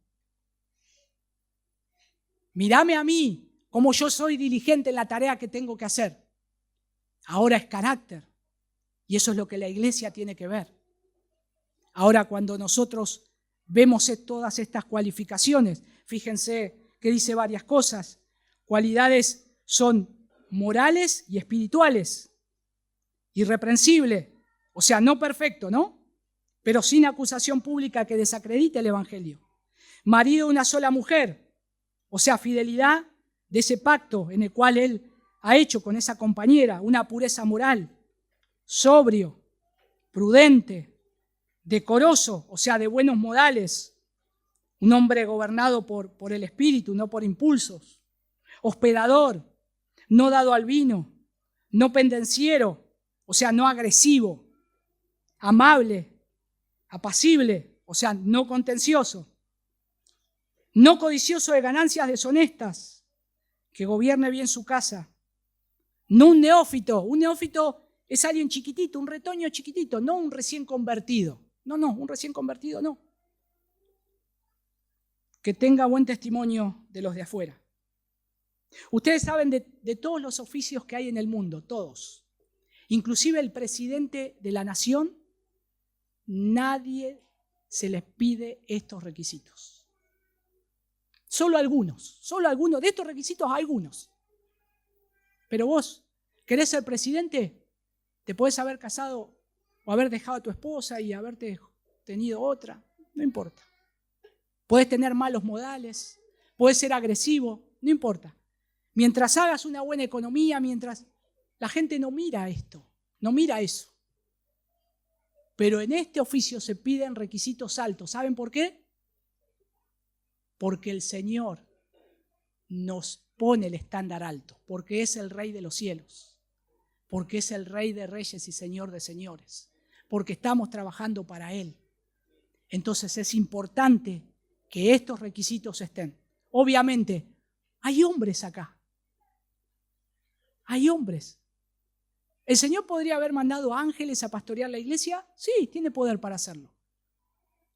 Mírame a mí cómo yo soy diligente en la tarea que tengo que hacer. Ahora es carácter. Y eso es lo que la iglesia tiene que ver. Ahora, cuando nosotros vemos todas estas cualificaciones, fíjense que dice varias cosas. Cualidades son morales y espirituales. Irreprensible, o sea, no perfecto, ¿no? Pero sin acusación pública que desacredite el evangelio. Marido de una sola mujer, o sea, fidelidad de ese pacto en el cual él ha hecho con esa compañera, una pureza moral, sobrio, prudente, decoroso, o sea, de buenos modales, un hombre gobernado por el espíritu, no por impulsos, hospedador, no dado al vino, no pendenciero, o sea, no agresivo, amable, apacible, o sea, no contencioso, no codicioso de ganancias deshonestas, que gobierne bien su casa, no un neófito. Un neófito es alguien chiquitito, un retoño chiquitito, no un recién convertido. No, un recién convertido no. Que tenga buen testimonio de los de afuera. Ustedes saben de todos los oficios que hay en el mundo, todos. Inclusive el presidente de la nación, nadie se les pide estos requisitos. Solo algunos de estos requisitos, algunos. Pero vos, ¿querés ser presidente? Te podés haber casado o haber dejado a tu esposa y haberte tenido otra, no importa. Podés tener malos modales, podés ser agresivo, no importa. Mientras hagas una buena economía, mientras... La gente no mira esto, no mira eso. Pero en este oficio se piden requisitos altos. ¿Saben por qué? Porque el Señor nos pone el estándar alto, porque es el Rey de los cielos, porque es el Rey de reyes y Señor de señores, porque estamos trabajando para Él. Entonces es importante que estos requisitos estén. Obviamente, hay hombres acá. Hay hombres. ¿El Señor podría haber mandado ángeles a pastorear la iglesia? Sí, tiene poder para hacerlo.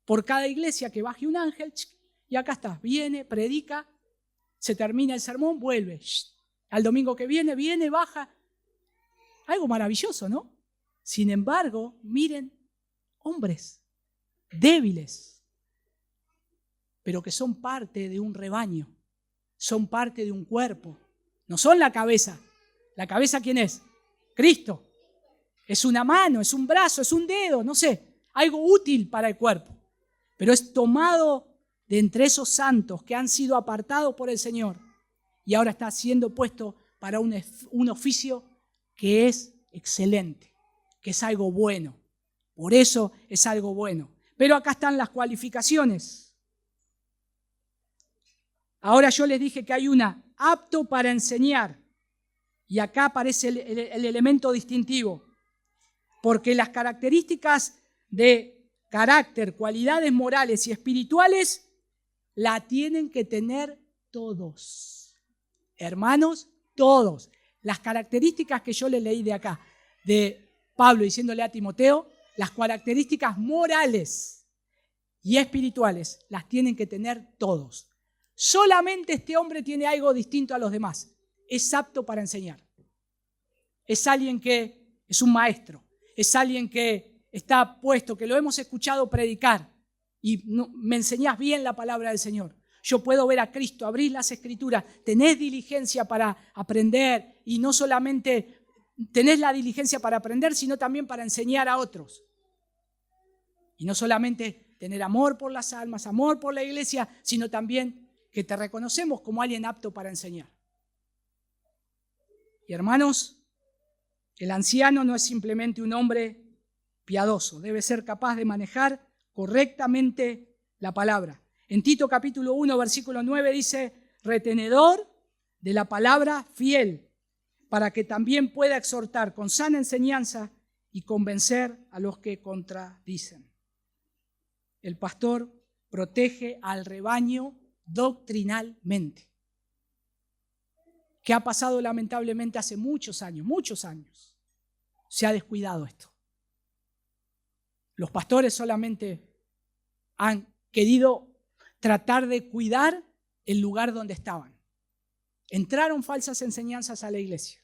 Por cada iglesia que baje un ángel, y acá está, viene, predica, se termina el sermón, vuelve. Al domingo que viene, baja. Algo maravilloso, ¿no? Sin embargo, miren, hombres débiles, pero que son parte de un rebaño, son parte de un cuerpo, no son la cabeza. ¿La cabeza quién es? Cristo. Es una mano, es un brazo, es un dedo, no sé, algo útil para el cuerpo, pero es tomado de entre esos santos que han sido apartados por el Señor y ahora está siendo puesto para un oficio que es excelente, que es algo bueno. Por eso es algo bueno. Pero acá están las cualificaciones. Ahora yo les dije que hay una apto para enseñar. Y acá aparece el elemento distintivo. Porque las características de carácter, cualidades morales y espirituales la tienen que tener todos. Hermanos, todos. Las características que yo le leí de acá, de Pablo diciéndole a Timoteo, las características morales y espirituales las tienen que tener todos. Solamente este hombre tiene algo distinto a los demás. Es apto para enseñar. Es alguien que es un maestro. Es alguien que está puesto, que lo hemos escuchado predicar y me enseñás bien la palabra del Señor. Yo puedo ver a Cristo, abrir las Escrituras, tenés diligencia para aprender y no solamente tenés la diligencia para aprender, sino también para enseñar a otros. Y no solamente tener amor por las almas, amor por la iglesia, sino también que te reconocemos como alguien apto para enseñar. Y hermanos, el anciano no es simplemente un hombre piadoso, debe ser capaz de manejar correctamente la palabra. En Tito capítulo 1, versículo 9 dice, retenedor de la palabra fiel, para que también pueda exhortar con sana enseñanza y convencer a los que contradicen. El pastor protege al rebaño doctrinalmente, que ha pasado lamentablemente hace muchos años. Se ha descuidado esto. Los pastores solamente han querido tratar de cuidar el lugar donde estaban. Entraron falsas enseñanzas a la iglesia.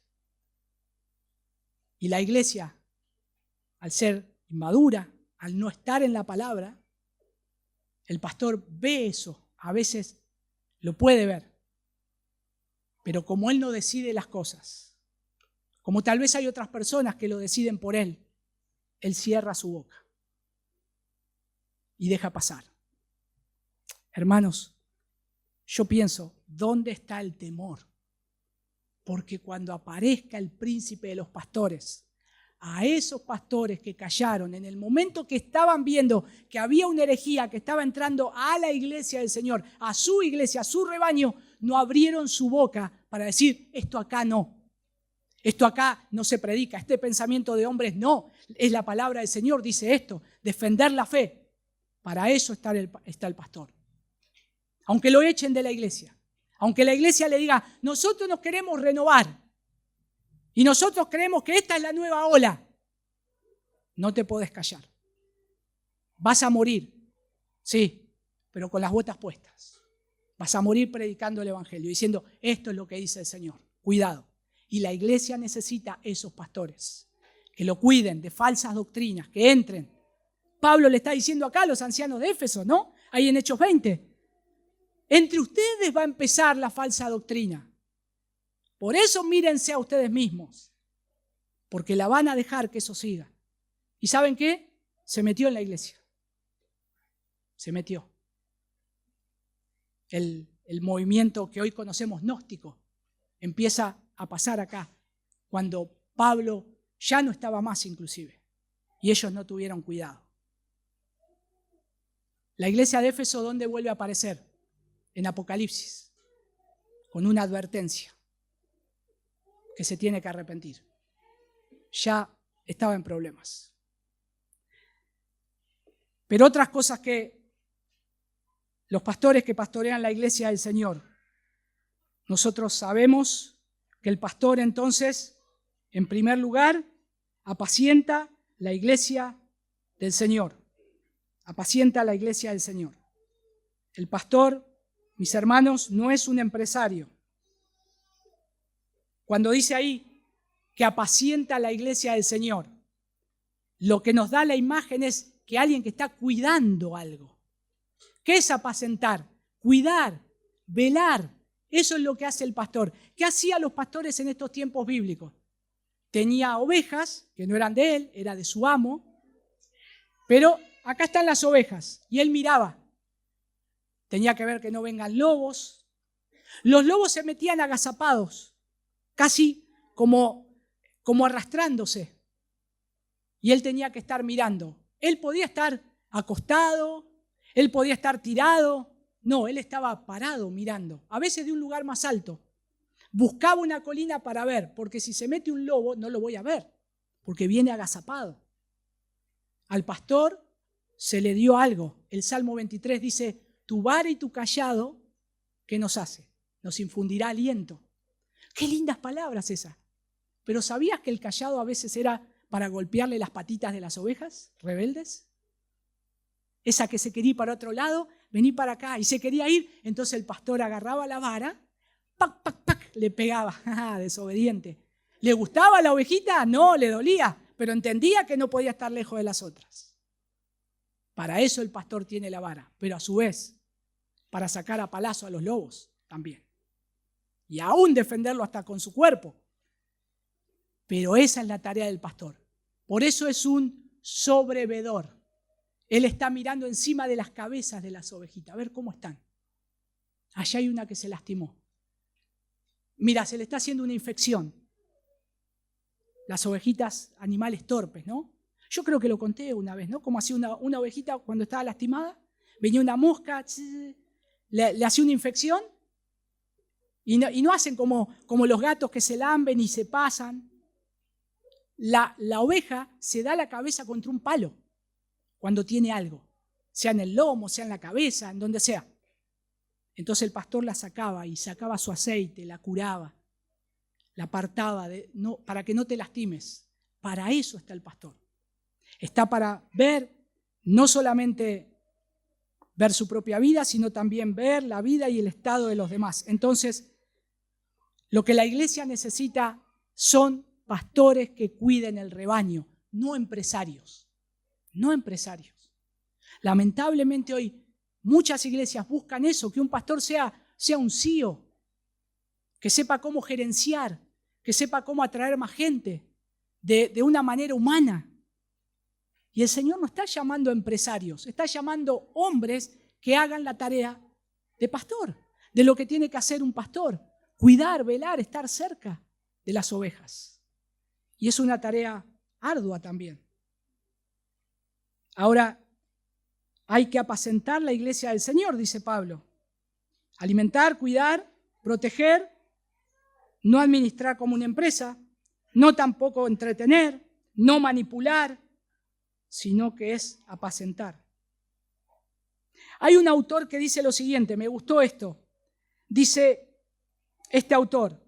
Y la iglesia, al ser inmadura, al no estar en la palabra, el pastor ve eso, a veces lo puede ver. Pero como él no decide las cosas, como tal vez hay otras personas que lo deciden por él cierra su boca y deja pasar. Hermanos, yo pienso, ¿dónde está el temor? Porque cuando aparezca el príncipe de los pastores, a esos pastores que callaron en el momento que estaban viendo que había una herejía que estaba entrando a la iglesia del Señor, a su iglesia, a su rebaño, no abrieron su boca para decir, esto acá no. Esto acá no se predica, este pensamiento de hombres no. Es la palabra del Señor, dice esto, defender la fe. Para eso está el pastor. Aunque lo echen de la iglesia, aunque la iglesia le diga, nosotros nos queremos renovar y nosotros creemos que esta es la nueva ola, no te podés callar. Vas a morir, sí, pero con las botas puestas. Vas a morir predicando el evangelio, diciendo, esto es lo que dice el Señor. Cuidado. Y la iglesia necesita esos pastores, que lo cuiden de falsas doctrinas, que entren. Pablo le está diciendo acá a los ancianos de Éfeso, ¿no? Ahí en Hechos 20. Entre ustedes va a empezar la falsa doctrina. Por eso mírense a ustedes mismos, porque la van a dejar que eso siga. ¿Y saben qué? Se metió en la iglesia. Se metió. El movimiento que hoy conocemos gnóstico empieza a pasar acá, cuando Pablo ya no estaba más inclusive, y ellos no tuvieron cuidado. La iglesia de Éfeso, ¿dónde vuelve a aparecer? En Apocalipsis, con una advertencia, que se tiene que arrepentir. Ya estaba en problemas. Pero otras cosas que los pastores que pastorean la iglesia del Señor, nosotros sabemos que el pastor entonces, en primer lugar, apacienta la iglesia del Señor. Apacienta la iglesia del Señor. El pastor, mis hermanos, no es un empresario. Cuando dice ahí que apacienta la iglesia del Señor, lo que nos da la imagen es que alguien que está cuidando algo. ¿Qué es apacentar? Cuidar, velar. Eso es lo que hace el pastor. ¿Qué hacían los pastores en estos tiempos bíblicos? Tenía ovejas, que no eran de él, era de su amo, pero acá están las ovejas, y él miraba. Tenía que ver que no vengan lobos. Los lobos se metían agazapados, casi como arrastrándose, y él tenía que estar mirando. Él podía estar acostado, él podía estar tirado. No, él estaba parado mirando, a veces de un lugar más alto. Buscaba una colina para ver, porque si se mete un lobo no lo voy a ver, porque viene agazapado. Al pastor se le dio algo. El Salmo 23 dice, tu vara y tu cayado, ¿qué nos hace? Nos infundirá aliento. Qué lindas palabras esas. Pero ¿sabías que el cayado a veces era para golpearle las patitas de las ovejas rebeldes? Esa que se quería ir para otro lado, vení para acá, y se quería ir, entonces el pastor agarraba la vara, pac, pac, pac, le pegaba. Desobediente. ¿Le gustaba la ovejita? No, le dolía, pero entendía que no podía estar lejos de las otras. Para eso el pastor tiene la vara, pero a su vez, para sacar a palazo a los lobos también. Y aún defenderlo hasta con su cuerpo. Pero esa es la tarea del pastor. Por eso es un sobrevedor. Él está mirando encima de las cabezas de las ovejitas, a ver cómo están. Allá hay una que se lastimó. Mira, se le está haciendo una infección. Las ovejitas, animales torpes, ¿no? Yo creo que lo conté una vez, ¿no? Como hacía una ovejita cuando estaba lastimada. Venía una mosca, le hacía una infección. Y no hacen como los gatos que se lamben y se pasan. La oveja se da la cabeza contra un palo cuando tiene algo, sea en el lomo, sea en la cabeza, en donde sea. Entonces el pastor la sacaba y sacaba su aceite, la curaba, la apartaba para que no te lastimes. Para eso está el pastor. Está para ver, no solamente ver su propia vida, sino también ver la vida y el estado de los demás. Entonces, lo que la iglesia necesita son pastores que cuiden el rebaño, no empresarios. No empresarios. Lamentablemente hoy muchas iglesias buscan eso, que un pastor sea un CEO, que sepa cómo gerenciar, que sepa cómo atraer más gente de una manera humana. Y el Señor no está llamando empresarios, está llamando hombres que hagan la tarea de pastor, de lo que tiene que hacer un pastor, cuidar, velar, estar cerca de las ovejas. Y es una tarea ardua también. Ahora, hay que apacentar la iglesia del Señor, dice Pablo. Alimentar, cuidar, proteger, no administrar como una empresa, no tampoco entretener, no manipular, sino que es apacentar. Hay un autor que dice lo siguiente, me gustó esto. Dice este autor,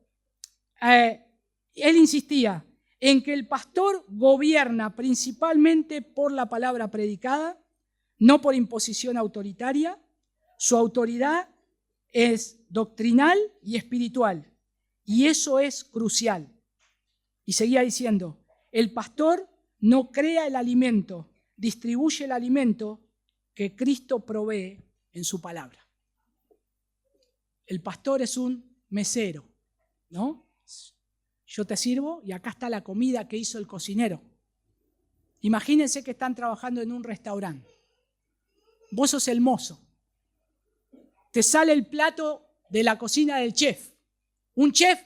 él insistía en que el pastor gobierna principalmente por la palabra predicada, no por imposición autoritaria. Su autoridad es doctrinal y espiritual, y eso es crucial. Y seguía diciendo, el pastor no crea el alimento, distribuye el alimento que Cristo provee en su palabra. El pastor es un mesero, ¿no? Yo te sirvo y acá está la comida que hizo el cocinero. Imagínense que están trabajando en un restaurante. Vos sos el mozo. Te sale el plato de la cocina del chef. Un chef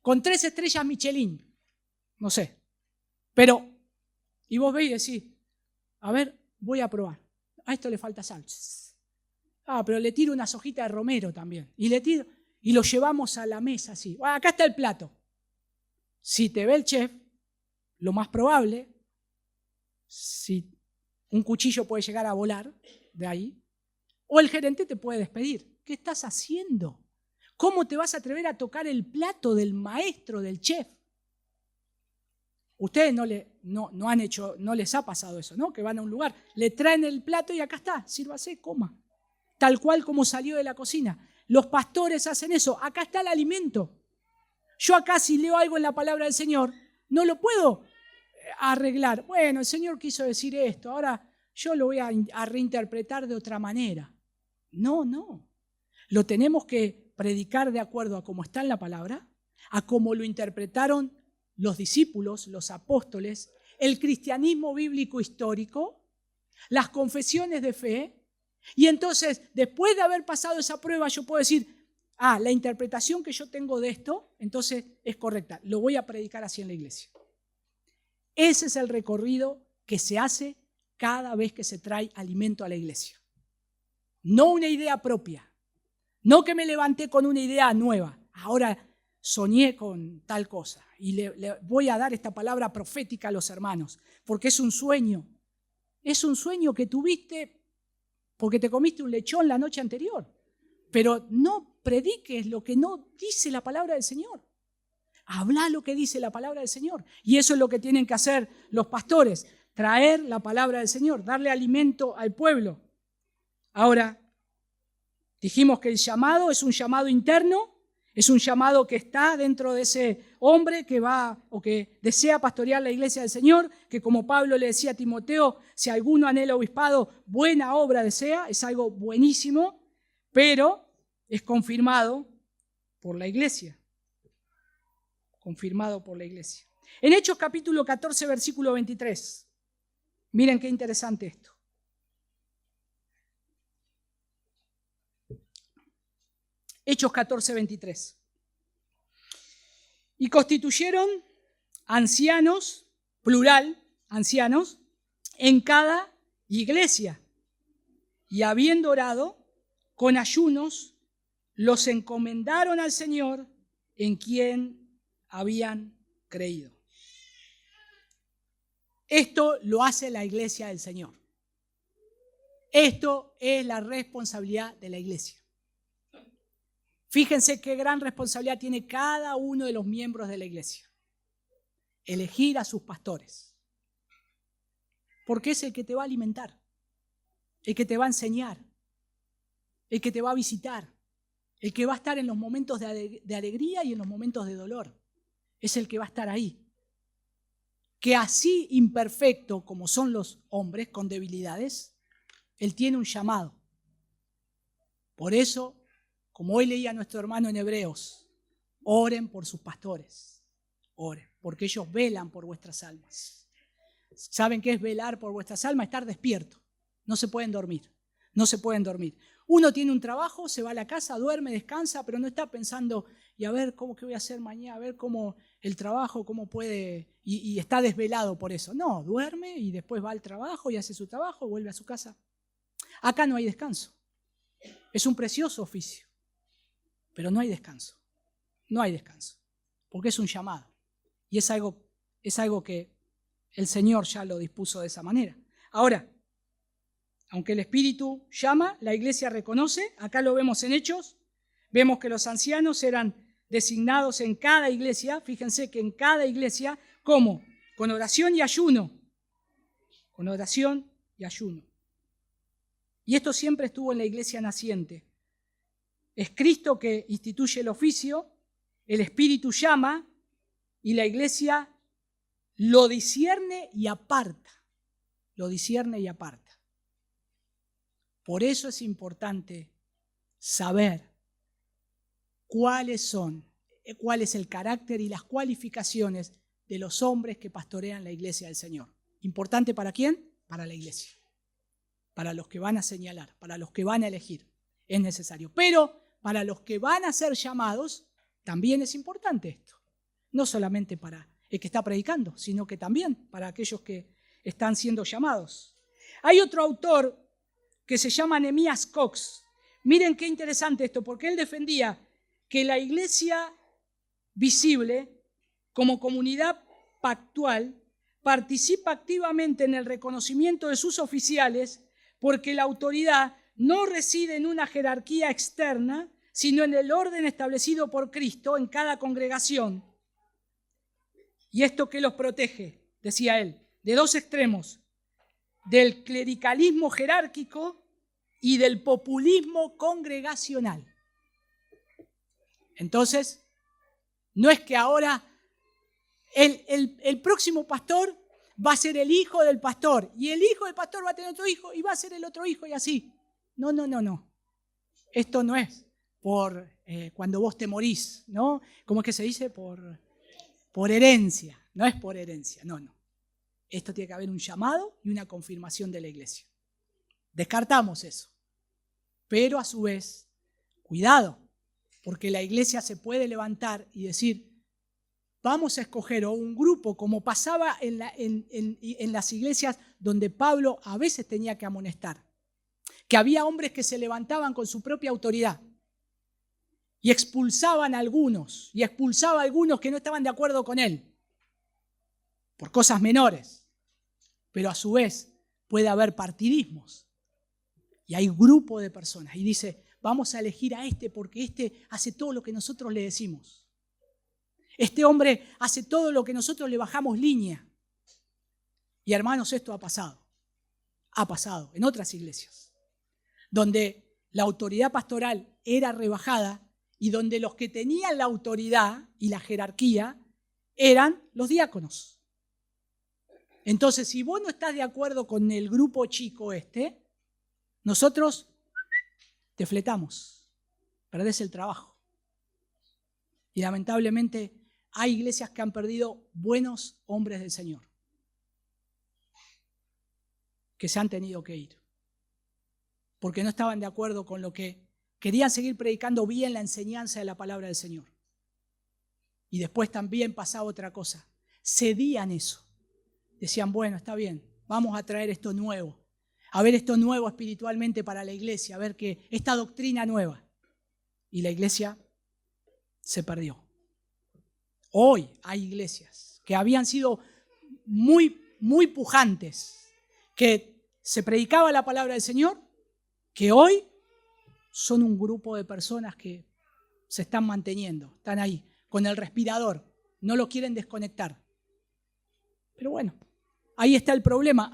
con 3 estrellas Michelin. No sé. Pero, y vos veis y decís, a ver, voy a probar. A esto le falta sal. Pero le tiro unas hojitas de romero también. Y le tiro, y lo llevamos a la mesa así. Acá está el plato. Si te ve el chef, lo más probable, si un cuchillo puede llegar a volar de ahí, o el gerente te puede despedir. ¿Qué estás haciendo? ¿Cómo te vas a atrever a tocar el plato del maestro, del chef? Ustedes no les ha pasado eso, ¿no? Que van a un lugar, le traen el plato y acá está, sírvase, coma. Tal cual como salió de la cocina. Los pastores hacen eso, acá está el alimento. Yo acá si leo algo en la palabra del Señor, no lo puedo arreglar. Bueno, el Señor quiso decir esto, ahora yo lo voy a reinterpretar de otra manera. No. Lo tenemos que predicar de acuerdo a cómo está en la palabra, a cómo lo interpretaron los discípulos, los apóstoles, el cristianismo bíblico histórico, las confesiones de fe. Y entonces, después de haber pasado esa prueba, yo puedo decir, la interpretación que yo tengo de esto, entonces es correcta. Lo voy a predicar así en la iglesia. Ese es el recorrido que se hace cada vez que se trae alimento a la iglesia. No una idea propia. No que me levanté con una idea nueva. Ahora soñé con tal cosa y le voy a dar esta palabra profética a los hermanos, porque es un sueño. Es un sueño que tuviste porque te comiste un lechón la noche anterior. Pero no prediques lo que no dice la palabra del Señor. Habla lo que dice la palabra del Señor. Y eso es lo que tienen que hacer los pastores, traer la palabra del Señor, darle alimento al pueblo. Ahora, dijimos que el llamado es un llamado interno, es un llamado que está dentro de ese hombre que va o que desea pastorear la iglesia del Señor, que como Pablo le decía a Timoteo, si alguno anhela obispado, buena obra desea, es algo buenísimo, pero es confirmado por la iglesia. Confirmado por la iglesia. En Hechos capítulo 14, versículo 23. Miren qué interesante esto. Hechos 14, 23. Y constituyeron ancianos, plural, ancianos, en cada iglesia. Y habiendo orado, con ayunos, los encomendaron al Señor en quien habían creído. Esto lo hace la iglesia del Señor. Esto es la responsabilidad de la iglesia. Fíjense qué gran responsabilidad tiene cada uno de los miembros de la iglesia. Elegir a sus pastores. Porque es el que te va a alimentar, el que te va a enseñar, el que te va a visitar, el que va a estar en los momentos de alegría y en los momentos de dolor. Es el que va a estar ahí. Que así imperfecto como son los hombres con debilidades, él tiene un llamado. Por eso, como hoy leía nuestro hermano en Hebreos, oren por sus pastores, oren, porque ellos velan por vuestras almas. ¿Saben qué es velar por vuestras almas? Estar despierto. No se pueden dormir, no se pueden dormir. Uno tiene un trabajo, se va a la casa, duerme, descansa, pero no está pensando, y a ver qué voy a hacer mañana, a ver cómo el trabajo, cómo puede, y está desvelado por eso. No, duerme y después va al trabajo y hace su trabajo, vuelve a su casa. Acá no hay descanso. Es un precioso oficio. Pero no hay descanso, no hay descanso, porque es un llamado y es algo que el Señor ya lo dispuso de esa manera. Ahora, aunque el Espíritu llama, la iglesia reconoce, acá lo vemos en Hechos, vemos que los ancianos eran designados en cada iglesia, fíjense que en cada iglesia, ¿cómo? Con oración y ayuno, con oración y ayuno. Y esto siempre estuvo en la iglesia naciente. Es Cristo que instituye el oficio, el Espíritu llama y la iglesia lo discierne y aparta. Lo discierne y aparta. Por eso es importante saber cuál es el carácter y las cualificaciones de los hombres que pastorean la iglesia del Señor. ¿Importante para quién? Para la iglesia. Para los que van a señalar, para los que van a elegir. Es necesario. Pero para los que van a ser llamados, también es importante esto. No solamente para el que está predicando, sino que también para aquellos que están siendo llamados. Hay otro autor que se llama Nehemías Cox. Miren qué interesante esto, porque él defendía que la iglesia visible, como comunidad pactual, participa activamente en el reconocimiento de sus oficiales porque la autoridad no reside en una jerarquía externa, sino en el orden establecido por Cristo en cada congregación. ¿Y esto qué los protege? Decía él, de dos extremos, del clericalismo jerárquico y del populismo congregacional. Entonces, no es que ahora el próximo pastor va a ser el hijo del pastor y el hijo del pastor va a tener otro hijo y va a ser el otro hijo y así. No. Esto no es por cuando vos te morís, ¿no? ¿Cómo es que se dice? Por herencia. No es por herencia, no. Esto tiene que haber un llamado y una confirmación de la iglesia. Descartamos eso. Pero a su vez, cuidado, porque la iglesia se puede levantar y decir, vamos a escoger un grupo, como pasaba en las iglesias donde Pablo a veces tenía que amonestar, que había hombres que se levantaban con su propia autoridad y expulsaban a algunos, y expulsaba a algunos que no estaban de acuerdo con él, por cosas menores, pero a su vez puede haber partidismos, y hay grupo de personas, y dice, vamos a elegir a este porque este hace todo lo que nosotros le decimos. Este hombre hace todo lo que nosotros le bajamos línea. Y hermanos, esto ha pasado en otras iglesias, donde la autoridad pastoral era rebajada y donde los que tenían la autoridad y la jerarquía eran los diáconos. Entonces, si vos no estás de acuerdo con el grupo chico nosotros te fletamos, perdés el trabajo. Y lamentablemente hay iglesias que han perdido buenos hombres del Señor, que se han tenido que ir, porque no estaban de acuerdo con lo que querían seguir predicando bien la enseñanza de la palabra del Señor. Y después también pasaba otra cosa, cedían eso. Decían, bueno, está bien, vamos a traer esto nuevo, a ver esto nuevo espiritualmente para la iglesia, a ver que esta doctrina nueva. Y la iglesia se perdió. Hoy hay iglesias que habían sido muy pujantes, que se predicaba la palabra del Señor, que hoy son un grupo de personas que se están manteniendo, están ahí, con el respirador, no lo quieren desconectar. Pero bueno, ahí está el problema.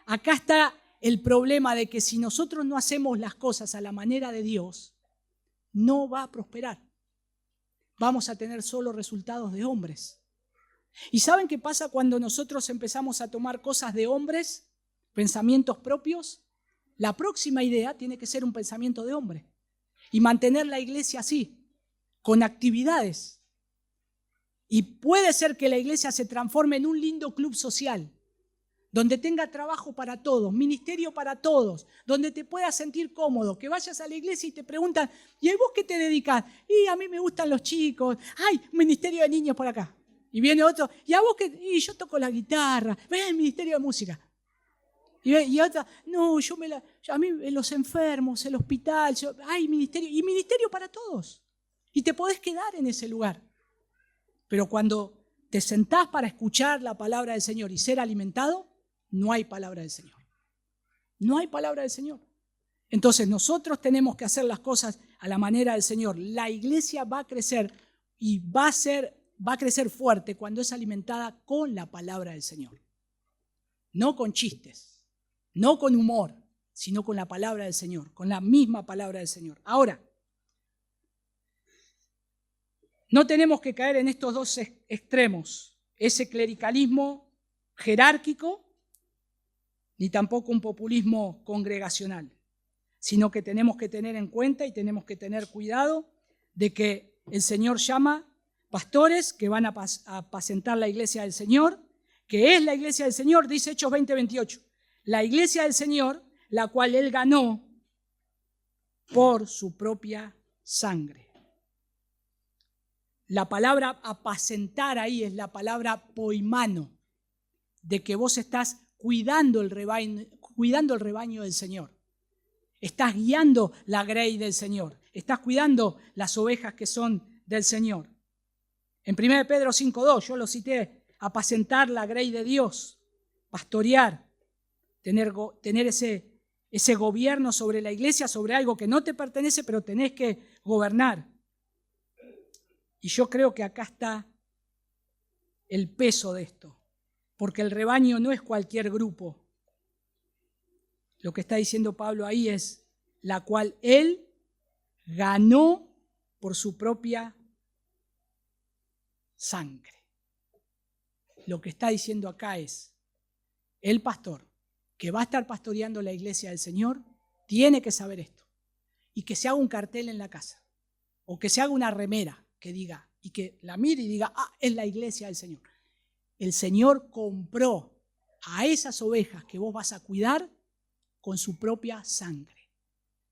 Acá está el problema de que si nosotros no hacemos las cosas a la manera de Dios, no va a prosperar. Vamos a tener solo resultados de hombres. ¿Y saben qué pasa cuando nosotros empezamos a tomar cosas de hombres, pensamientos propios? La próxima idea tiene que ser un pensamiento de hombre y mantener la iglesia así, con actividades. Y puede ser que la iglesia se transforme en un lindo club social, donde tenga trabajo para todos, ministerio para todos, donde te puedas sentir cómodo, que vayas a la iglesia y te preguntan, ¿y a vos qué te dedicas? Y a mí me gustan los chicos, ¡ay, ministerio de niños por acá! Y viene otro, ¿y a vos qué? Y yo toco la guitarra, ven el ministerio de música. Y otra, no, a mí los enfermos, el hospital, ¡ay, ministerio! Y ministerio para todos. Y te podés quedar en ese lugar. Pero cuando te sentás para escuchar la palabra del Señor y ser alimentado, no hay palabra del Señor. No hay palabra del Señor. Entonces nosotros tenemos que hacer las cosas a la manera del Señor. La iglesia va a crecer y va a crecer fuerte cuando es alimentada con la palabra del Señor. No con chistes, no con humor, sino con la palabra del Señor, con la misma palabra del Señor. Ahora, no tenemos que caer en estos dos extremos, ese clericalismo jerárquico ni tampoco un populismo congregacional, sino que tenemos que tener en cuenta y tenemos que tener cuidado de que el Señor llama pastores que van a apacentar la iglesia del Señor, que es la iglesia del Señor, dice Hechos 20:28, la iglesia del Señor, la cual Él ganó por su propia sangre. La palabra apacentar ahí es la palabra poimano, de que vos estás cuidando el rebaño del Señor. Estás guiando la grey del Señor. Estás cuidando las ovejas que son del Señor. En 1 Pedro 5:2, yo lo cité apacentar la grey de Dios, pastorear, tener ese gobierno sobre la iglesia, sobre algo que no te pertenece, pero tenés que gobernar. Y yo creo que acá está el peso de esto, porque el rebaño no es cualquier grupo. Lo que está diciendo Pablo ahí es la cual él ganó por su propia sangre. Lo que está diciendo acá es, el pastor que va a estar pastoreando la iglesia del Señor tiene que saber esto y que se haga un cartel en la casa o que se haga una remera que diga y que la mire y diga, es la iglesia del Señor. El Señor compró a esas ovejas que vos vas a cuidar con su propia sangre.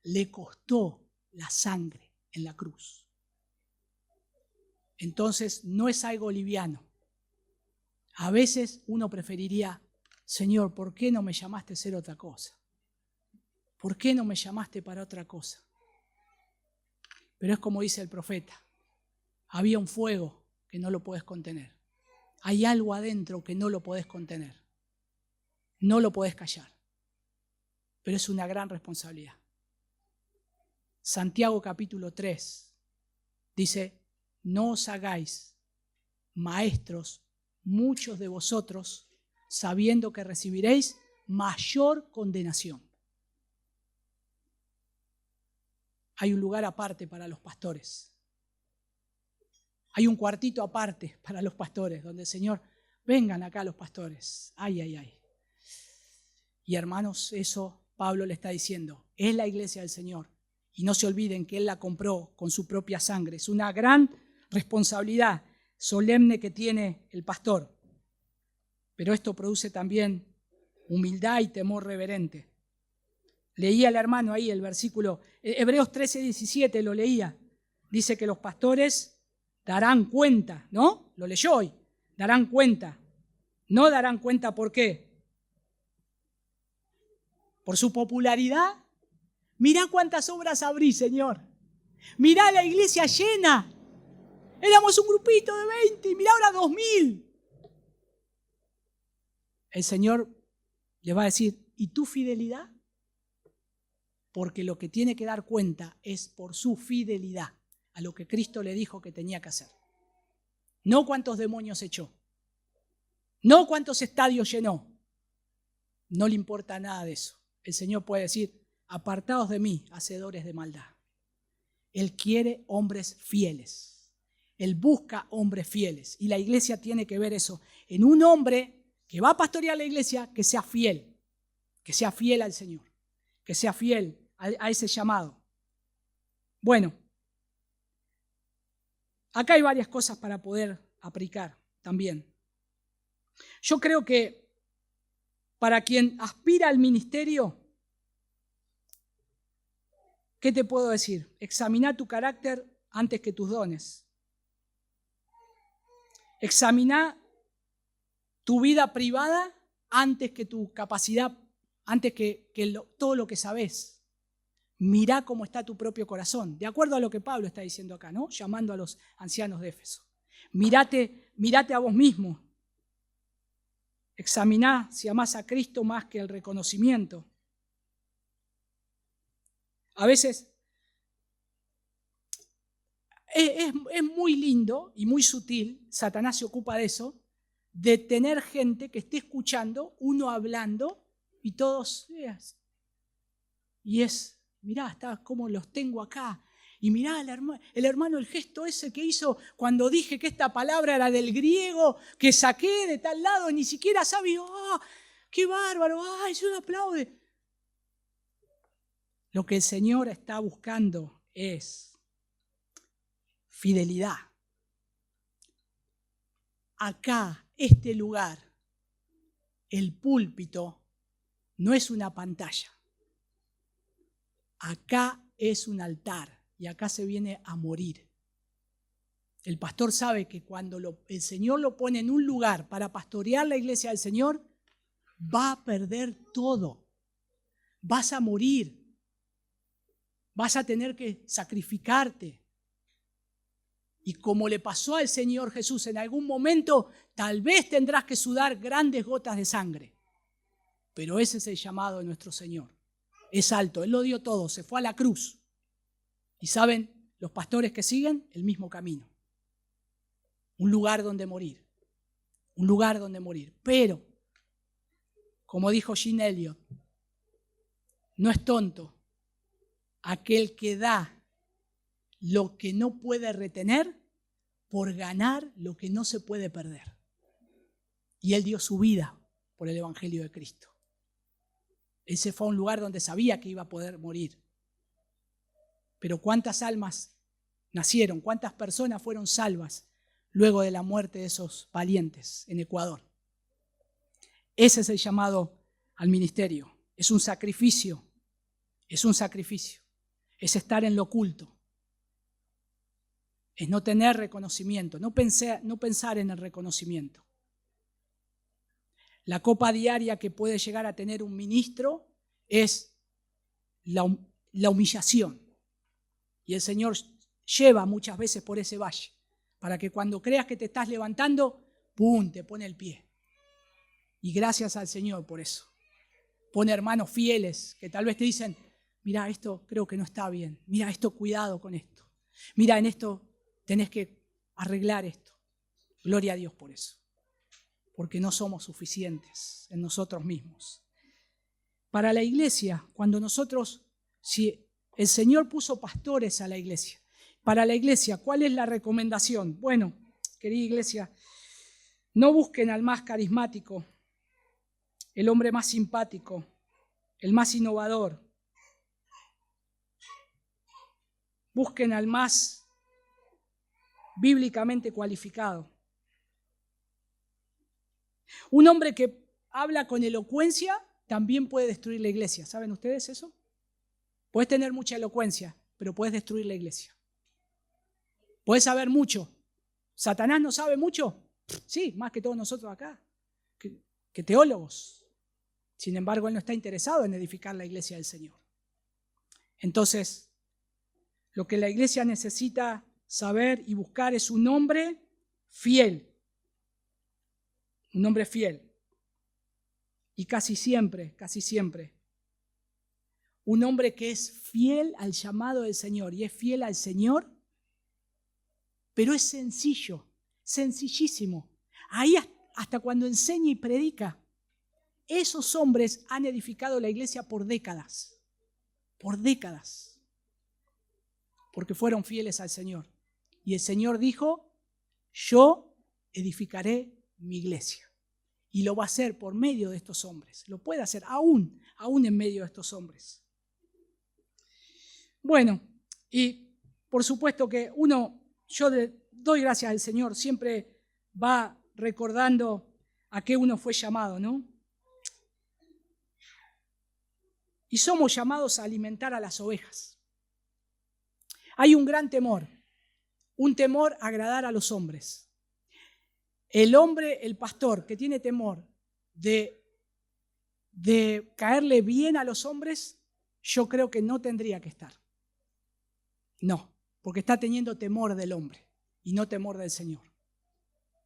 Le costó la sangre en la cruz. Entonces no es algo liviano. A veces uno preferiría, Señor, ¿por qué no me llamaste a hacer otra cosa? ¿Por qué no me llamaste para otra cosa? Pero es como dice el profeta, había un fuego que no lo puedes contener. Hay algo adentro que no lo podés contener. No lo podés callar. Pero es una gran responsabilidad. Santiago capítulo 3 dice, no os hagáis maestros muchos de vosotros, sabiendo que recibiréis mayor condenación. Hay un lugar aparte para los pastores. Hay un cuartito aparte para los pastores, donde el Señor, vengan acá los pastores. Ay, ay, ay. Y hermanos, eso Pablo le está diciendo, es la iglesia del Señor. Y no se olviden que Él la compró con su propia sangre. Es una gran responsabilidad solemne que tiene el pastor. Pero esto produce también humildad y temor reverente. Leía el hermano ahí el versículo, Hebreos 13:17 lo leía. Dice que los pastores darán cuenta, ¿no? Lo leyó hoy. Darán cuenta. No darán cuenta, ¿por qué? Por su popularidad. Mirá cuántas obras abrí, Señor. Mirá la iglesia llena. Éramos un grupito de 20 y mirá ahora 2000. El Señor le va a decir, ¿y tu fidelidad? Porque lo que tiene que dar cuenta es por su fidelidad a lo que Cristo le dijo que tenía que hacer. No cuántos demonios echó. No cuántos estadios llenó. No le importa nada de eso. El Señor puede decir, apartaos de mí, hacedores de maldad. Él quiere hombres fieles. Él busca hombres fieles. Y la iglesia tiene que ver eso en un hombre que va a pastorear la iglesia, que sea fiel al Señor, que sea fiel a ese llamado. Bueno, acá hay varias cosas para poder aplicar también. Yo creo que para quien aspira al ministerio, ¿qué te puedo decir? Examina tu carácter antes que tus dones. Examina tu vida privada antes que tu capacidad, antes que todo lo que sabes. Mirá cómo está tu propio corazón, de acuerdo a lo que Pablo está diciendo acá, ¿no? Llamando a los ancianos de Éfeso. Mírate a vos mismo. Examiná si amás a Cristo más que el reconocimiento. A veces es muy lindo y muy sutil, Satanás se ocupa de eso, de tener gente que esté escuchando, uno hablando y todos, y es, mirá, está como los tengo acá. Y mirá el hermano, el gesto ese que hizo cuando dije que esta palabra era del griego, que saqué de tal lado, ni siquiera sabe, qué bárbaro, se un aplaude. Lo que el Señor está buscando es fidelidad. Acá, este lugar, el púlpito, no es una pantalla. Acá es un altar y acá se viene a morir. El pastor sabe que cuando el Señor lo pone en un lugar para pastorear la iglesia del Señor, va a perder todo. Vas a morir. Vas a tener que sacrificarte. Y como le pasó al Señor Jesús, en algún momento Tal vez tendrás que sudar grandes gotas de sangre, pero ese es el llamado de nuestro Señor. Es alto, Él lo dio todo, se fue a la cruz. Y saben, los pastores que siguen, el mismo camino. Un lugar donde morir. Un lugar donde morir. Pero, como dijo Jim Elliot, no es tonto aquel que da lo que no puede retener por ganar lo que no se puede perder. Y Él dio su vida por el Evangelio de Cristo. Él se fue a un lugar donde sabía que iba a poder morir. Pero ¿cuántas almas nacieron? ¿Cuántas personas fueron salvas luego de la muerte de esos valientes en Ecuador? Ese es el llamado al ministerio. Es un sacrificio. Es un sacrificio. Es estar en lo oculto. Es no tener reconocimiento, no pensar en el reconocimiento. La copa diaria que puede llegar a tener un ministro es la humillación. Y el Señor lleva muchas veces por ese valle, para que cuando creas que te estás levantando, ¡pum!, te pone el pie. Y gracias al Señor por eso. Pone hermanos fieles que tal vez te dicen, mira, esto creo que no está bien. Mira, esto cuidado con esto. Mira, en esto tenés que arreglar esto. Gloria a Dios por eso. Porque no somos suficientes en nosotros mismos. Para la iglesia, cuando nosotros, si el Señor puso pastores a la iglesia, para la iglesia, ¿cuál es la recomendación? Bueno, querida iglesia, no busquen al más carismático, el hombre más simpático, el más innovador. Busquen al más bíblicamente cualificado. Un hombre que habla con elocuencia también puede destruir la iglesia. ¿Saben ustedes eso? Puedes tener mucha elocuencia, pero puedes destruir la iglesia. Puedes saber mucho. ¿Satanás no sabe mucho? Sí, más que todos nosotros acá, que teólogos. Sin embargo, él no está interesado en edificar la iglesia del Señor. Entonces, lo que la iglesia necesita saber y buscar es un hombre fiel. Un hombre fiel. Y casi siempre, un hombre que es fiel al llamado del Señor y es fiel al Señor, pero es sencillo, sencillísimo. Ahí hasta cuando enseña y predica, esos hombres han edificado la iglesia por décadas, porque fueron fieles al Señor. Y el Señor dijo, yo edificaré mi iglesia. Y lo va a hacer por medio de estos hombres. Lo puede hacer aún en medio de estos hombres. Bueno, y por supuesto que yo le doy gracias al Señor, siempre va recordando a qué uno fue llamado, ¿no? Y somos llamados a alimentar a las ovejas. Hay un gran temor, un temor a agradar a los hombres. El hombre, el pastor que tiene temor de caerle bien a los hombres, yo creo que no tendría que estar. No, porque está teniendo temor del hombre y no temor del Señor.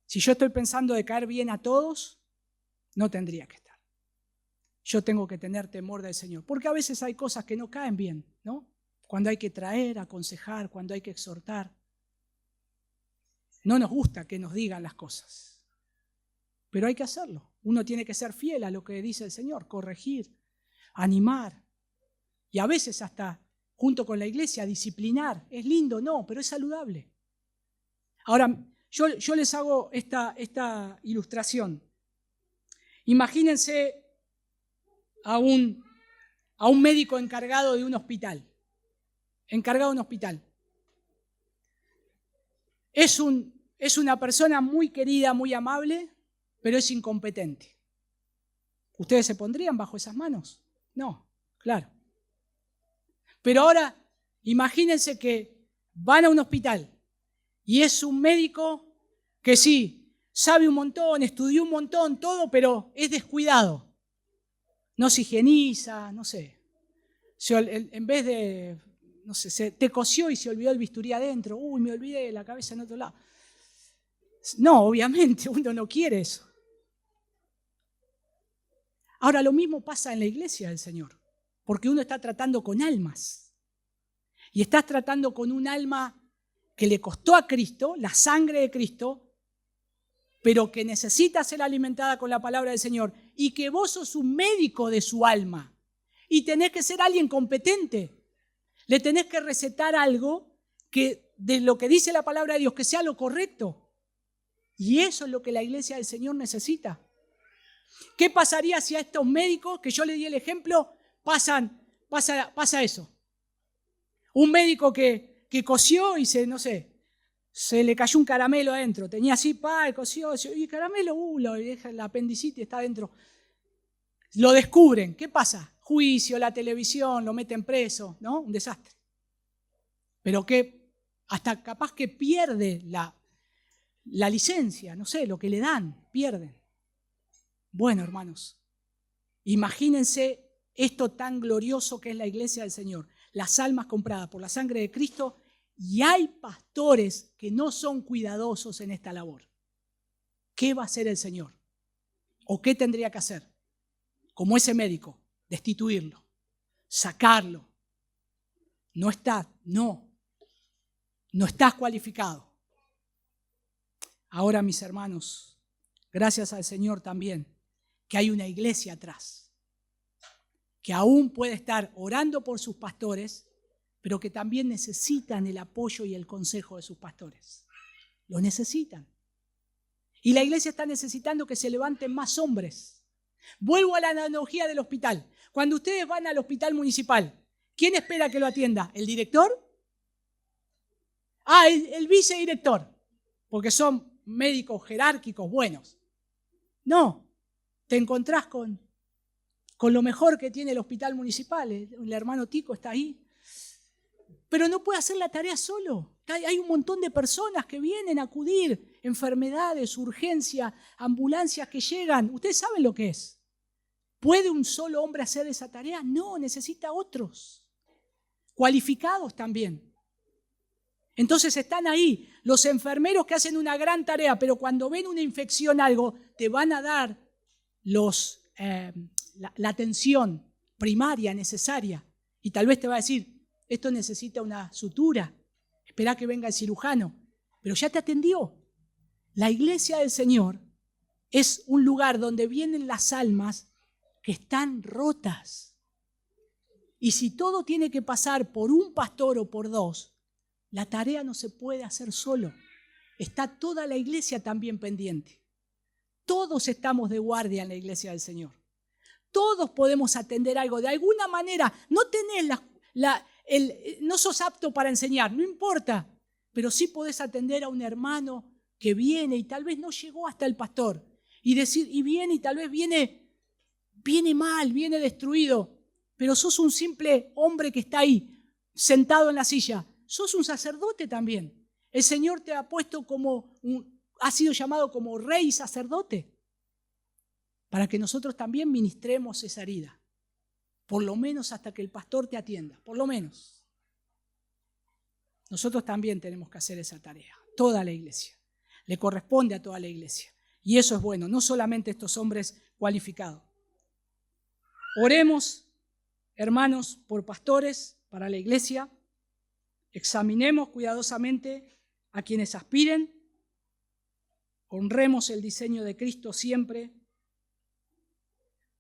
Si yo estoy pensando de caer bien a todos, no tendría que estar. Yo tengo que tener temor del Señor, porque a veces hay cosas que no caen bien, ¿no? Cuando hay que traer, aconsejar, cuando hay que exhortar. No nos gusta que nos digan las cosas, pero hay que hacerlo. Uno tiene que ser fiel a lo que dice el Señor, corregir, animar y a veces hasta junto con la iglesia disciplinar. Es lindo, no, pero es saludable. Ahora, yo les hago esta ilustración. Imagínense a un médico encargado de un hospital. Es una persona muy querida, muy amable, pero es incompetente. ¿Ustedes se pondrían bajo esas manos? No, claro. Pero ahora, imagínense que van a un hospital y es un médico que sí, sabe un montón, estudió un montón, todo, pero es descuidado. No se higieniza, no sé. En vez de, no sé, te cosió y se olvidó el bisturí adentro. Uy, me olvidé la cabeza en otro lado. No, obviamente, uno no quiere eso. Ahora, lo mismo pasa en la iglesia del Señor, porque uno está tratando con almas. Y estás tratando con un alma que le costó a Cristo, la sangre de Cristo, pero que necesita ser alimentada con la palabra del Señor, y que vos sos un médico de su alma, y tenés que ser alguien competente. Le tenés que recetar algo que de lo que dice la palabra de Dios, que sea lo correcto. Y eso es lo que la iglesia del Señor necesita. ¿Qué pasaría si a estos médicos, que yo le di el ejemplo, pasa eso? Un médico que cosió y se le cayó un caramelo adentro. Tenía así, cosió, y el caramelo, la apendicitis está adentro. Lo descubren. ¿Qué pasa? Juicio, la televisión, lo meten preso, ¿no? Un desastre. Pero que hasta capaz que pierde la licencia, no sé, lo que le dan, pierden. Bueno, hermanos, imagínense esto tan glorioso que es la iglesia del Señor, las almas compradas por la sangre de Cristo, y hay pastores que no son cuidadosos en esta labor. ¿Qué va a hacer el Señor? ¿O qué tendría que hacer? Como ese médico, destituirlo, sacarlo. No estás cualificado. Ahora, mis hermanos, gracias al Señor también, que hay una iglesia atrás, que aún puede estar orando por sus pastores, pero que también necesitan el apoyo y el consejo de sus pastores. Lo necesitan. Y la iglesia está necesitando que se levanten más hombres. Vuelvo a la analogía del hospital. Cuando ustedes van al hospital municipal, ¿quién espera que lo atienda? ¿El director? El vicedirector, porque son médicos jerárquicos buenos. No, te encontrás con lo mejor que tiene el hospital municipal. El hermano Tico está ahí. Pero no puede hacer la tarea solo. Hay un montón de personas que vienen a acudir, enfermedades, urgencias, ambulancias que llegan. Ustedes saben lo que es. ¿Puede un solo hombre hacer esa tarea? No, necesita otros, cualificados también. Entonces están ahí los enfermeros que hacen una gran tarea, pero cuando ven una infección, algo, te van a dar la atención primaria necesaria. Y tal vez te va a decir, esto necesita una sutura, espera que venga el cirujano, pero ya te atendió. La iglesia del Señor es un lugar donde vienen las almas que están rotas. Y si todo tiene que pasar por un pastor o por dos, la tarea no se puede hacer solo. Está toda la iglesia también pendiente. Todos estamos de guardia en la iglesia del Señor. Todos podemos atender algo. De alguna manera, no tenés no sos apto para enseñar, no importa, pero sí podés atender a un hermano que viene y tal vez no llegó hasta el pastor y viene y tal vez viene mal, viene destruido, pero sos un simple hombre que está ahí sentado en la silla, sos un sacerdote también. El Señor te ha puesto ha sido llamado como rey y sacerdote para que nosotros también ministremos esa herida. Por lo menos hasta que el pastor te atienda, por lo menos. Nosotros también tenemos que hacer esa tarea, toda la iglesia. Le corresponde a toda la iglesia. Y eso es bueno, no solamente estos hombres cualificados. Oremos, hermanos, por pastores para la iglesia. Examinemos cuidadosamente a quienes aspiren. Honremos el diseño de Cristo siempre.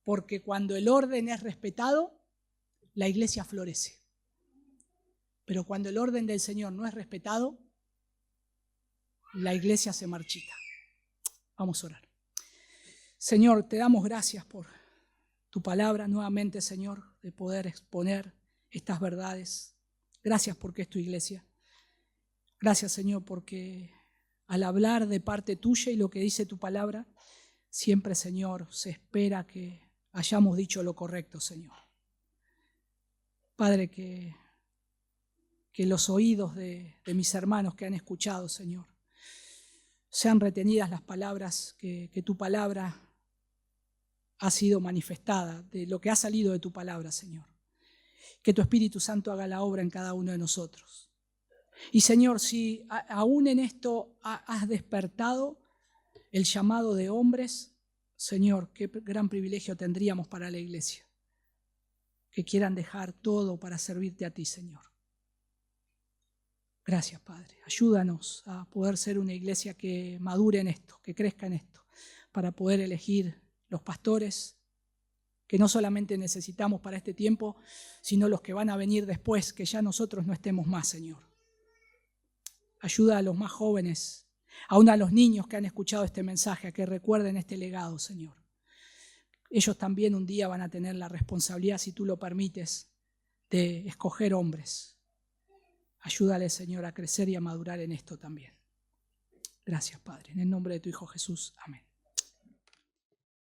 Porque cuando el orden es respetado, la iglesia florece. Pero cuando el orden del Señor no es respetado, la iglesia se marchita. Vamos a orar. Señor, te damos gracias por tu palabra nuevamente, Señor, de poder exponer estas verdades. Gracias porque es tu iglesia. Gracias, Señor, porque al hablar de parte tuya y lo que dice tu palabra, siempre, Señor, se espera que hayamos dicho lo correcto, Señor. Padre, que los oídos de mis hermanos que han escuchado, Señor, sean retenidas las palabras que tu palabra ha sido manifestada, de lo que ha salido de tu palabra, Señor. Que tu Espíritu Santo haga la obra en cada uno de nosotros. Y Señor, si aún en esto has despertado el llamado de hombres, Señor, qué gran privilegio tendríamos para la iglesia, que quieran dejar todo para servirte a ti, Señor. Gracias, Padre. Ayúdanos a poder ser una iglesia que madure en esto, que crezca en esto, para poder elegir los pastores que no solamente necesitamos para este tiempo, sino los que van a venir después, que ya nosotros no estemos más, Señor. Ayuda a los más jóvenes, aún a los niños que han escuchado este mensaje, a que recuerden este legado, Señor. Ellos también un día van a tener la responsabilidad, si tú lo permites, de escoger hombres. Ayúdale, Señor, a crecer y a madurar en esto también. Gracias, Padre. En el nombre de tu Hijo Jesús. Amén.